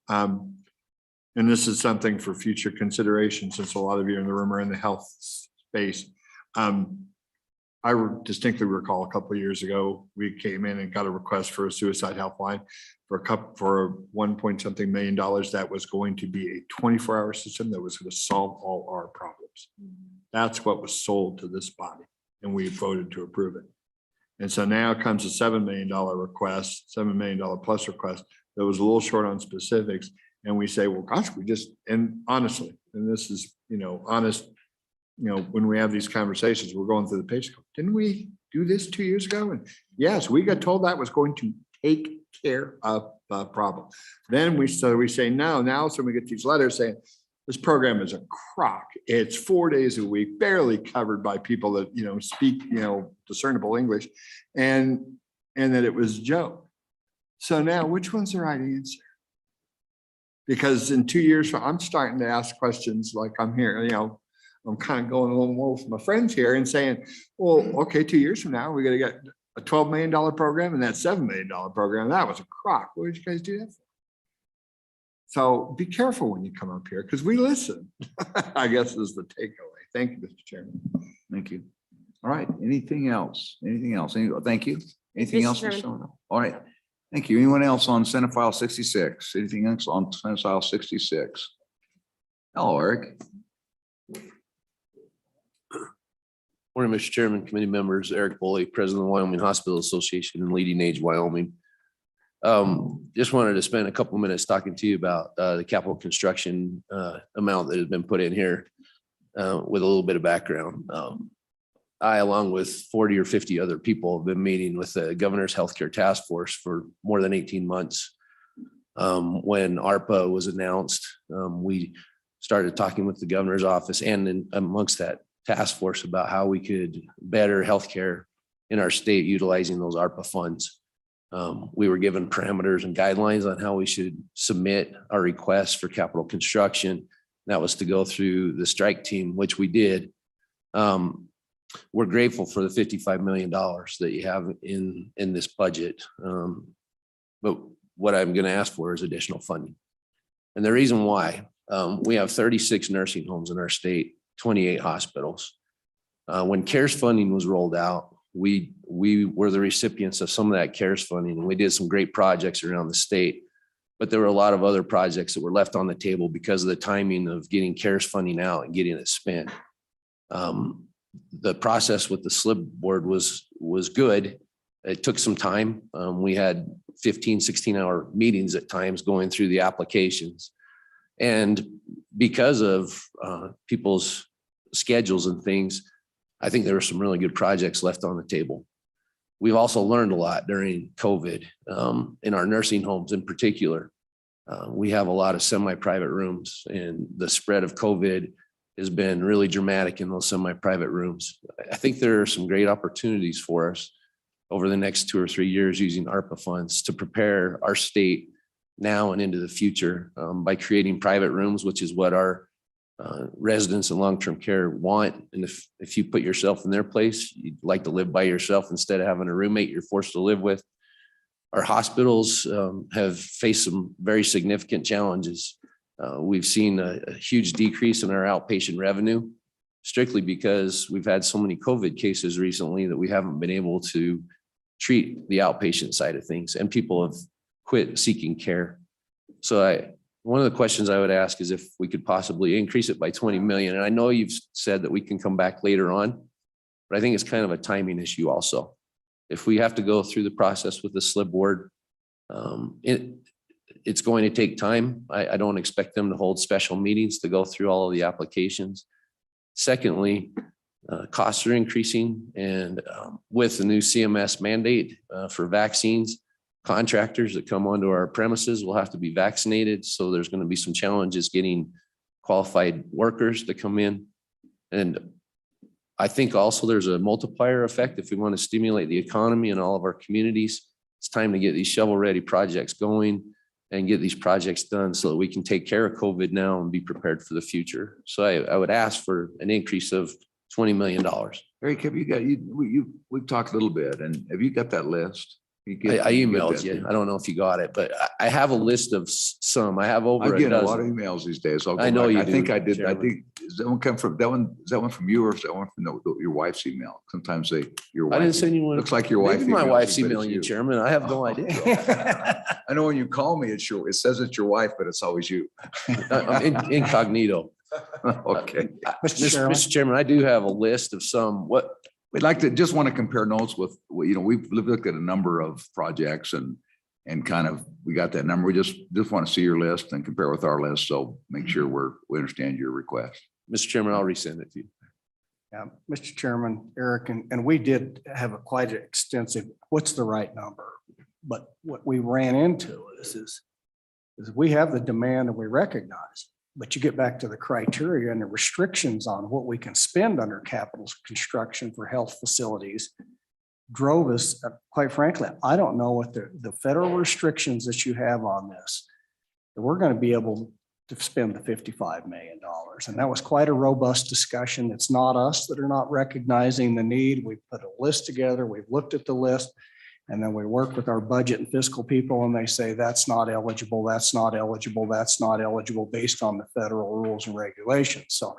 And this is something for future consideration, since a lot of you in the room are in the health space. I distinctly recall a couple of years ago, we came in and got a request for a suicide helpline for $1 million. That was going to be a 24-hour system that was going to solve all our problems. That's what was sold to this body, and we voted to approve it. And so now comes a $7 million request, $7 million plus request that was a little short on specifics. And we say, well, gosh, and honestly, and this is, honest, when we have these conversations, we're going through the page. Didn't we do this 2 years ago? And yes, we got told that was going to take care of the problem. Then we say no. So we get these letters saying this program is a crock. It's 4 days a week, barely covered by people that speak discernible English, and that it was a joke. So now, which one's the right answer? Because in 2 years, I'm starting to ask questions like I'm here. I'm kind of going a little more with my friends here and saying, well, okay, 2 years from now, we're going to get a $12 million program and that $7 million program. That was a crock. What did you guys do that for? So be careful when you come up here, because we listen, I guess is the takeaway. Thank you, Mr. Chairman. Thank you. All right. Anything else? Anything else? Thank you. Anything Mr. else? Chairman. Mr. Soto? All right. Thank you. Anyone else on Senate File 66? Anything else on Senate File 66? Hello, Eric. Morning, Mr. Chairman, committee members, Eric Boley, President of the Wyoming Hospital Association and Leading Age Wyoming. Just wanted to spend a couple of minutes talking to you about the capital construction amount that has been put in here with a little bit of background. I, along with 40 or 50 other people, have been meeting with the Governor's Healthcare Task Force for more than 18 months. When ARPA was announced, we started talking with the governor's office and amongst that task force about how we could better healthcare in our state utilizing those ARPA funds. We were given parameters and guidelines on how we should submit our requests for capital construction. That was to go through the strike team, which we did. We're grateful for the $55 million that you have in this budget. But what I'm going to ask for is additional funding. And the reason why, we have 36 nursing homes in our state, 28 hospitals. When CARES funding was rolled out, we were the recipients of some of that CARES funding, and we did some great projects around the state. But there were a lot of other projects that were left on the table because of the timing of getting CARES funding out and getting it spent. The process with the SLIB board was good. It took some time. We had 15, 16-hour meetings at times going through the applications. And because of people's schedules and things, I think there were some really good projects left on the table. We've also learned a lot during COVID in our nursing homes in particular. We have a lot of semi-private rooms, and the spread of COVID has been really dramatic in those semi-private rooms. I think there are some great opportunities for us over the next 2 or 3 years using ARPA funds to prepare our state now and into the future by creating private rooms, which is what our residents in long-term care want. And if you put yourself in their place, you'd like to live by yourself instead of having a roommate you're forced to live with. Our hospitals have faced some very significant challenges. We've seen a huge decrease in our outpatient revenue, strictly because we've had so many COVID cases recently that we haven't been able to treat the outpatient side of things, and people have quit seeking care. So one of the questions I would ask is if we could possibly increase it by 20 million. And I know you've said that we can come back later on, but I think it's kind of a timing issue also. If we have to go through the process with the SLIB board, it's going to take time. I don't expect them to hold special meetings to go through all of the applications. Secondly, costs are increasing, and with the new CMS mandate for vaccines, contractors that come onto our premises will have to be vaccinated. So there's going to be some challenges getting qualified workers to come in. And I think also there's a multiplier effect. If we want to stimulate the economy in all of our communities, it's time to get these shovel-ready projects going and get these projects done so that we can take care of COVID now and be prepared for the future. So I would ask for an increase of $20 million. Eric, have you got, we've talked a little bit, and have you got that list? I emailed you. I don't know if you got it, but I have a list of some. I have over I a get a lot of dozen. emails these days. I'll go I know back. you I think do, I did. I Chairman. think, does that one come from, is that one from you, or is that one from your wife's email? Sometimes your wife. I didn't send you one. Looks like your wife. Maybe my emails wife's you, but it's emailing you, you. Chairman. I have no idea. I know when you call me, it says it's your wife, but it's always you. I'm incognito. Okay. Mr. Chairman, I do have a list of some. We'd like to, just want to compare notes with, we've looked at a number of projects and kind of, we got that number. We just want to see your list and compare with our list. So make sure we understand your request. Mr. Chairman, I'll resend it to you. Yeah, Mr. Chairman, Eric, and we did have quite an extensive, what's the right number? But what we ran into is we have the demand and we recognize, but you get back to the criteria and the restrictions on what we can spend under capital construction for health facilities drove us, quite frankly, I don't know what the federal restrictions that you have on this, that we're going to be able to spend the $55 million. And that was quite a robust discussion. It's not us that are not recognizing the need. We put a list together. We've looked at the list, and then we work with our budget and fiscal people, and they say, that's not eligible, that's not eligible, that's not eligible based on the federal rules and regulations. So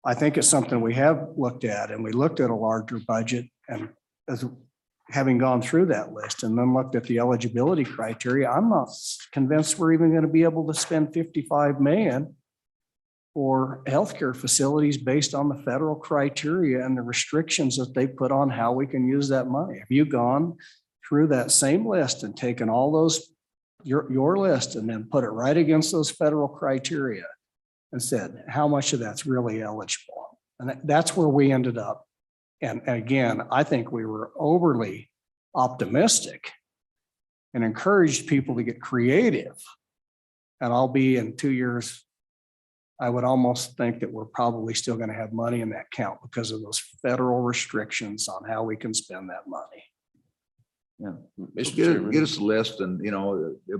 I think it's something we have looked at, and we looked at a larger budget, and as having gone through that list and then looked at the eligibility criteria, I'm not convinced we're even going to be able to spend $55 million for healthcare facilities based on the federal criteria and the restrictions that they put on how we can use that money. Have you gone through that same list and taken all those, your list, and then put it right against those federal criteria and said, how much of that's really eligible? And that's where we ended up. And again, I think we were overly optimistic and encouraged people to get creative. And I'll be in 2 years, I would almost think that we're probably still going to have money in that count because of those federal restrictions on how we can spend that money. Yeah. Mr. Get Chairman. us a list, and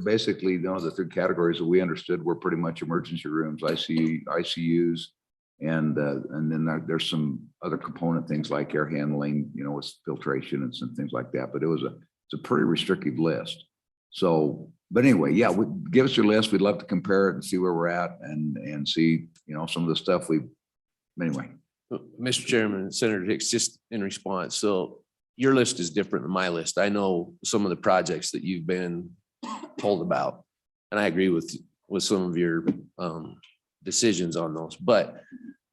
basically, the three categories that we understood were pretty much emergency rooms, ICUs, and then there's some other component things like air handling, with filtration and some things like that. But it's a pretty restrictive list. So, but anyway, yeah, give us your list. We'd love to compare it and see where we're at and see, some of the stuff anyway. Mr. Chairman, Senator Hicks, just in response. So your list is different than my list. I know some of the projects that you've been told about, and I agree with some of your decisions on those, but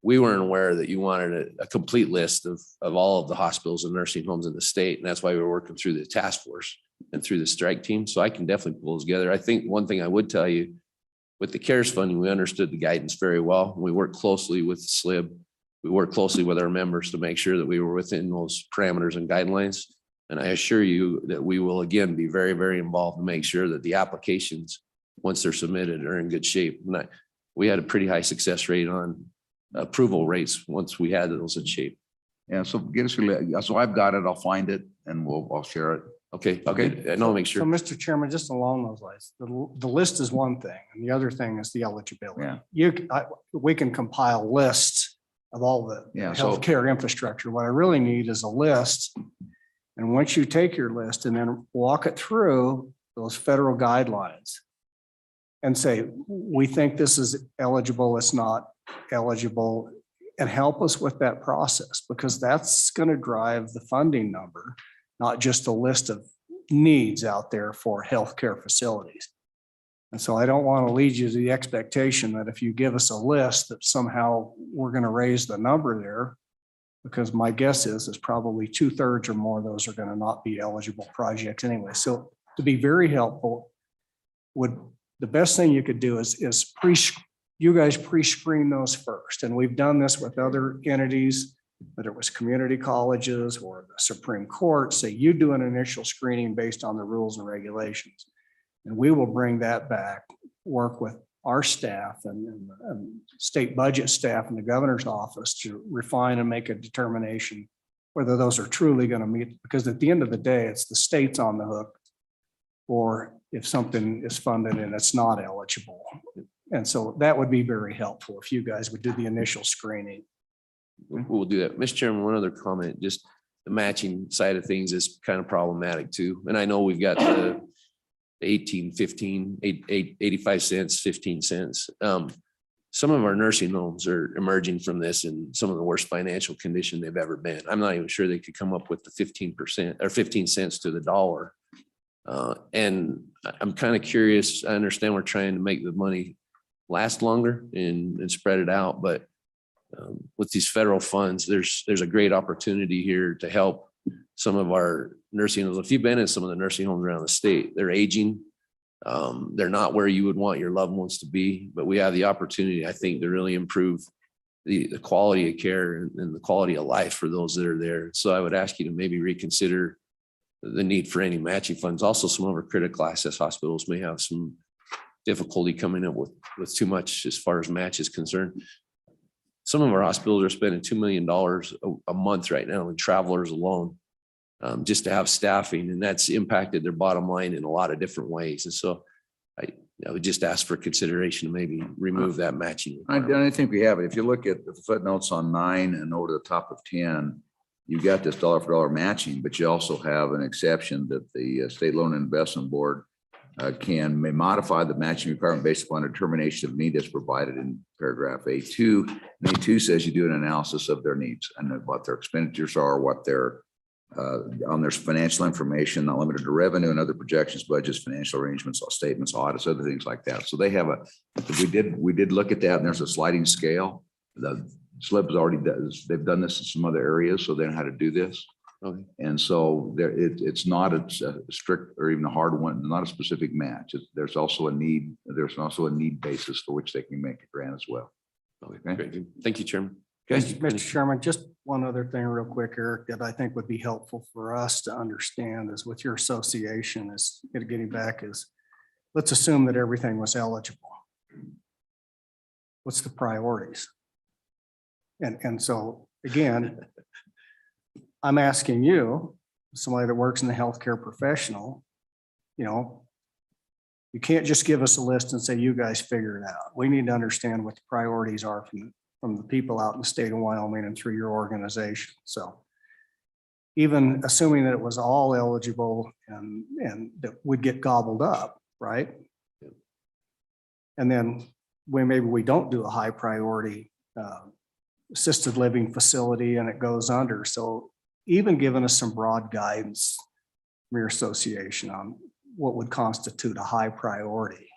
we weren't aware that you wanted a complete list of all of the hospitals and nursing homes in the state. And that's why we were working through the task force and through the strike team. So I can definitely pull those together. I think one thing I would tell you with the CARES funding, we understood the guidance very well. We worked closely with SLIB. We worked closely with our members to make sure that we were within those parameters and guidelines. And I assure you that we will again be very, very involved to make sure that the applications, once they're submitted, are in good shape. And we had a pretty high success rate on approval rates once we had those in shape. Yeah, so get us, so I've got it, I'll find it and I'll share it. Okay, Okay. and I'll make So, sure. Mr. Chairman, just along those lines, the list is one thing, and the other thing is the eligibility. Yeah. We can compile lists of all the Yeah, so- healthcare infrastructure. What I really need is a list. And once you take your list and then walk it through those federal guidelines and say, we think this is eligible, it's not eligible, and help us with that process, because that's going to drive the funding number, not just a list of needs out there for healthcare facilities. And so I don't want to lead you to the expectation that if you give us a list that somehow we're going to raise the number there, because my guess is probably 2/3 or more of those are going to not be eligible projects anyway. So to be very helpful, the best thing you could do is you guys pre-screen those first. And we've done this with other entities, whether it was community colleges or the Supreme Court. Say you do an initial screening based on the rules and regulations. And we will bring that back, work with our staff and state budget staff and the governor's office to refine and make a determination whether those are truly going to meet, because at the end of the day, it's the state's on the hook or if something is funded and it's not eligible. And so that would be very helpful if you guys would do the initial screening. We'll do that. Mr. Chairman, one other comment, just the matching side of things is kind of problematic too. And I know we've got the 18, 15, 85 cents, 15 cents. Some of our nursing homes are emerging from this in some of the worst financial condition they've ever been. I'm not even sure they could come up with the 15% or 15 cents to the dollar. And I'm kind of curious. I understand we're trying to make the money last longer and spread it out, but with these federal funds, there's a great opportunity here to help some of our nursing homes. If you've been in some of the nursing homes around the state, they're aging. They're not where you would want your loved ones to be, but we have the opportunity, I think, to really improve the quality of care and the quality of life for those that are there. So I would ask you to maybe reconsider the need for any matching funds. Also, some of our critical access hospitals may have some difficulty coming up with too much as far as match is concerned. Some of our hospitals are spending $2 million a month right now in travelers alone, just to have staffing, and that's impacted their bottom line in a lot of different ways. And so I would just ask for consideration to maybe remove that matching. I think we have it. If you look at the footnotes on 9 and over the top of 10, you got this dollar for dollar matching, but you also have an exception that the State Loan and Investment Board may modify the matching requirement based upon determination of need as provided in paragraph A2. And A2 says you do an analysis of their needs and what their expenditures are, what their on their financial information, not limited to revenue and other projections, budgets, financial arrangements, statements, audits, other things like that. So they have we did look at that, and there's a sliding scale. The SLIB's already does, they've done this in some other areas, so they know how to do this. Okay. And so it's not a strict or even a hard one, not a specific match. There's also a need basis for which they can make a grant as well. Okay. Great. Thank you, Chairman. Okay. Mr. Chairman, just one other thing real quick, Eric, that I think would be helpful for us to understand is with your association is getting back is, let's assume that everything was eligible. What's the priorities? And so again, I'm asking you, somebody that works in the healthcare professional, you can't just give us a list and say, you guys figure it out. We need to understand what the priorities are from the people out in the state of Wyoming and through your organization. So even assuming that it was all eligible and that would get gobbled up, right? And then maybe we don't do a high priority assisted living facility and it goes under. So even giving us some broad guidance from your association on what would constitute a high priority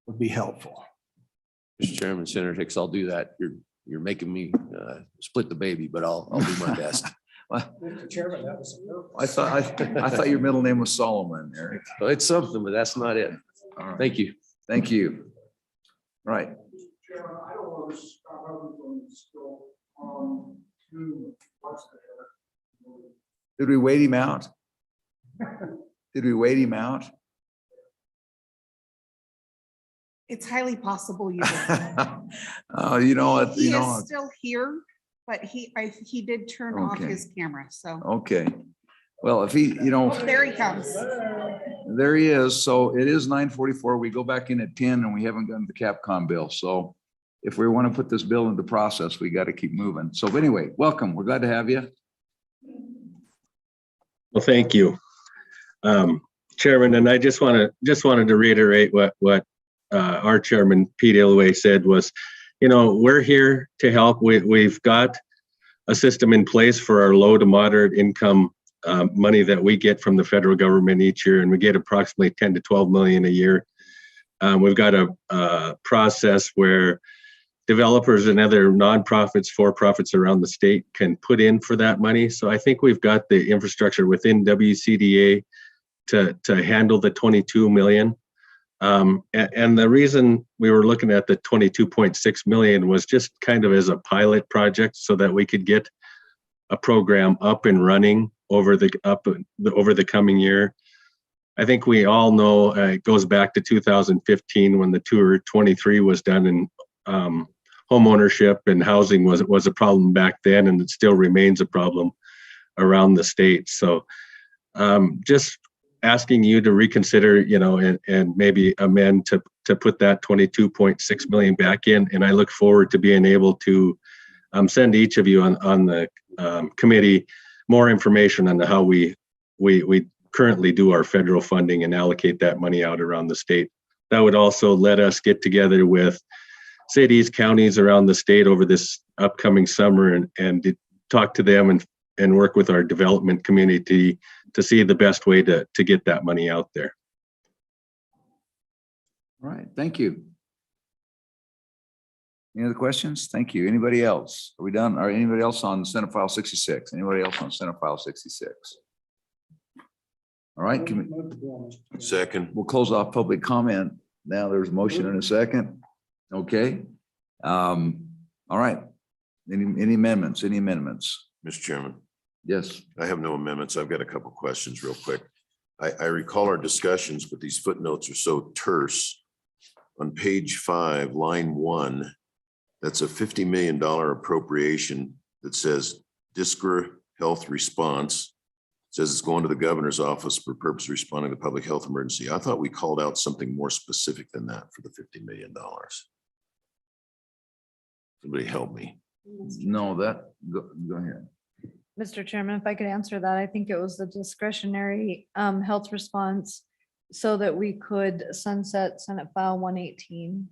would be helpful. Mr. Chairman, Senator Hicks, I'll do that. You're making me split the baby, but I'll do my best. Mr. Chairman, that was I thought your middle name was Solomon, Eric. Well, it's something, but that's not it. All right. Thank you. Thank you. Right. Chairman, I don't know, this is Scott Evans on the still, what's Did we wait him out? Did we wait him out? It's highly possible you did. Oh, you know what, He you is know, still here, but he did turn off Okay. his camera, so okay. Well, if he, you know, there he comes. there he is. So it is 9:44. We go back in at 10 and we haven't done the Capcom bill. So if we want to put this bill into process, we got to keep moving. So anyway, welcome. We're glad to have you. Well, thank you, Chairman. And I just wanted to reiterate what our chairman, Pete Illaway, said was, you know, we're here to help. We've got a system in place for our low to moderate income money that we get from the federal government each year, and we get approximately 10 to 12 million a year. We've got a process where developers and other nonprofits, for-profits around the state can put in for that money. So I think we've got the infrastructure within WCDA to handle the 22 million. And the reason we were looking at the 22.6 million was just kind of as a pilot project so that we could get a program up and running over the coming year. I think we all know it goes back to 2015 when the Tour 23 was done, and home ownership and housing was a problem back then, and it still remains a problem around the state. So just asking you to reconsider, you know, and maybe amend to put that 22.6 million back in. And I look forward to being able to send each of you on the committee more information on how we currently do our federal funding and allocate that money out around the state. That would also let us get together with cities, counties around the state over this upcoming summer and talk to them and work with our development community to see the best way to get that money out there. All right, thank you. Any other questions? Thank you. Anybody else? Are we done? Or anybody else on Senate File 66? Anybody else on Senate File 66? All right, Second. we'll close off public comment. Now there's a motion in a second. Okay. All right. Any amendments? Any amendments? Mr. Chairman, Yes. I have no amendments. I've got a couple questions real quick. I recall our discussions, but these footnotes are so terse. On page 5, line 1, that's a $50 million appropriation that says DISCRA health response. It says it's going to the governor's office for purpose of responding to public health emergency. I thought we called out something more specific than that for the $50 million. Somebody help me. No, go ahead. Mr. Chairman, if I could answer that, I think it was the discretionary health response so that we could sunset Senate File 118.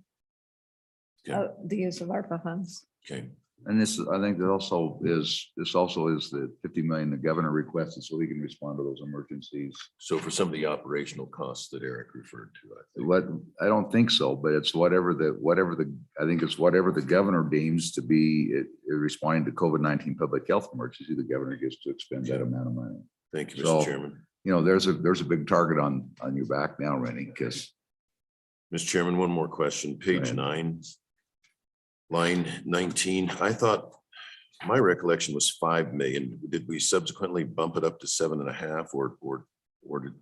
Okay. The use of ARPA funds. Okay. And I think this also is the 50 million the governor requested so we can respond to those emergencies. So for some of the operational costs that Eric referred to, I think. What, I don't think so, but it's whatever the governor deems to be responding to COVID-19 public health emergency, the governor gets to expend that amount of money. Thank you, So, Mr. Chairman. You know, there's a big target on your back now, Rennie, because Mr. Chairman, one more question. Page ahead. 9, line 19. I thought my recollection was 5 million. Did we subsequently bump it up to 7.5 or were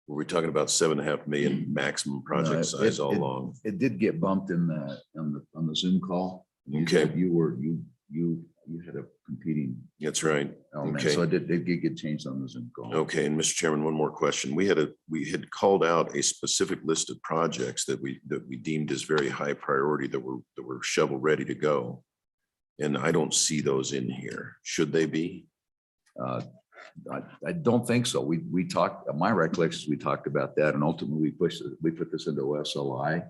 we talking about 7.5 million maximum project size all along? It did get bumped on the Zoom call. Okay. You had a competing That's right. element, Okay. so it did get changed on the Zoom call. Okay, and Mr. Chairman, one more question. We had called out a specific list of projects that we deemed as very high priority that were shovel ready to go. And I don't see those in here. Should they be? I don't think so. We talked, my recollection is we talked about that, and ultimately we put this into OSLI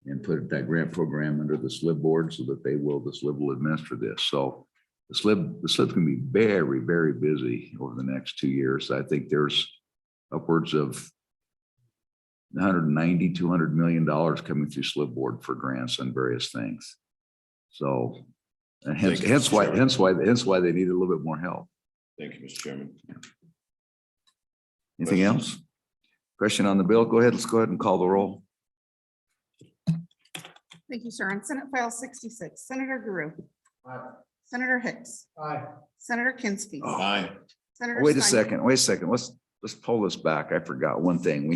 and put that grant program under the SLIB board so that the SLIB will administer this. So the SLIB's going to be very, very busy over the next 2 years. I think there's upwards of 190, $200 million coming through SLIB board for grants on various things. So and hence why they need a little bit more help. Thank you, Mr. Chairman. Anything else? Question on the bill? Go ahead. Let's go ahead and call the roll. Thank you, sir. On Senate File 66, Senator Guru. Senator Hicks. Senator Kinsky. Aye. Senator Wait a Steinmetz. second. Let's pull this back. I forgot one thing. We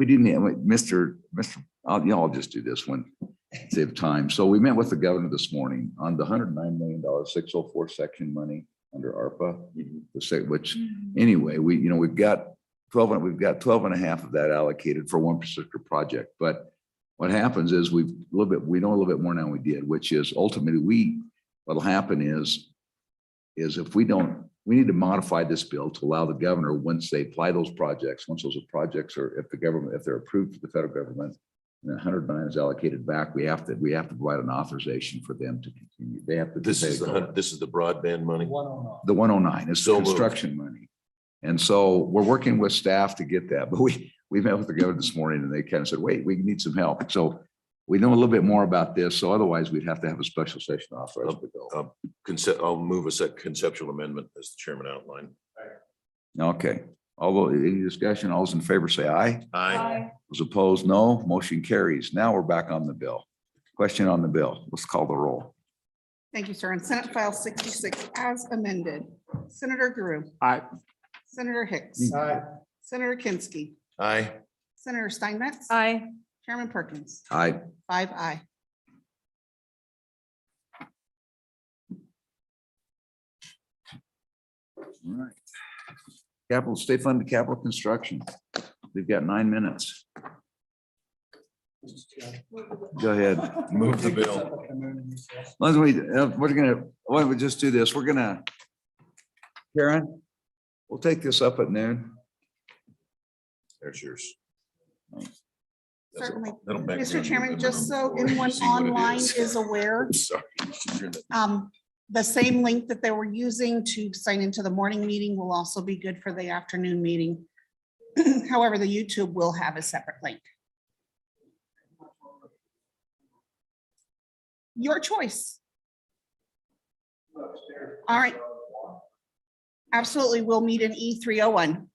didn't, Mr. I'll just do this one, save time. So we met with the governor this morning on the $109 million 604 section money under ARPA. Which, anyway, we've got 12 and a half of that allocated for one particular project. But what happens is we know a little bit more now than we did, which is ultimately what'll happen is if we need to modify this bill to allow the governor, once they apply those projects, once those projects are, if they're approved for the federal government, and 109 is allocated back, we have to provide an authorization for them to continue. They have to. This is the broadband money. The 109 is So moved. construction money. And so we're working with staff to get that, but we met with the governor this morning and they kind of said, wait, we need some help. So we know a little bit more about this. So otherwise we'd have to have a special session authorized to go. I'll move a conceptual amendment as the chairman outlined. Okay. Although any discussion, all those in favor say aye. Aye. Those opposed, no. Motion carries. Now we're back on the bill. Question on the bill. Let's call the roll. Thank you, sir. On Senate File 66, as amended, Senator Guru. Aye. Senator Hicks. Senator Kinsky. Aye. Senator Steinmetz. Aye. Chairman Perkins. Aye. 5 aye. All right. Capital, state funded capital construction. We've got 9 minutes. Go ahead. Move the bill. Why don't we just do this? Karen, we'll take this up at noon. There's yours. Certainly. That'll back Mr. down Chairman, the just so number anyone see what it online is. is aware, Sorry. You should turn that- the same link that they were using to sign into the morning meeting will also be good for the afternoon meeting. However, the YouTube will have a separate link. Your choice. All right. Absolutely. We'll meet in E301.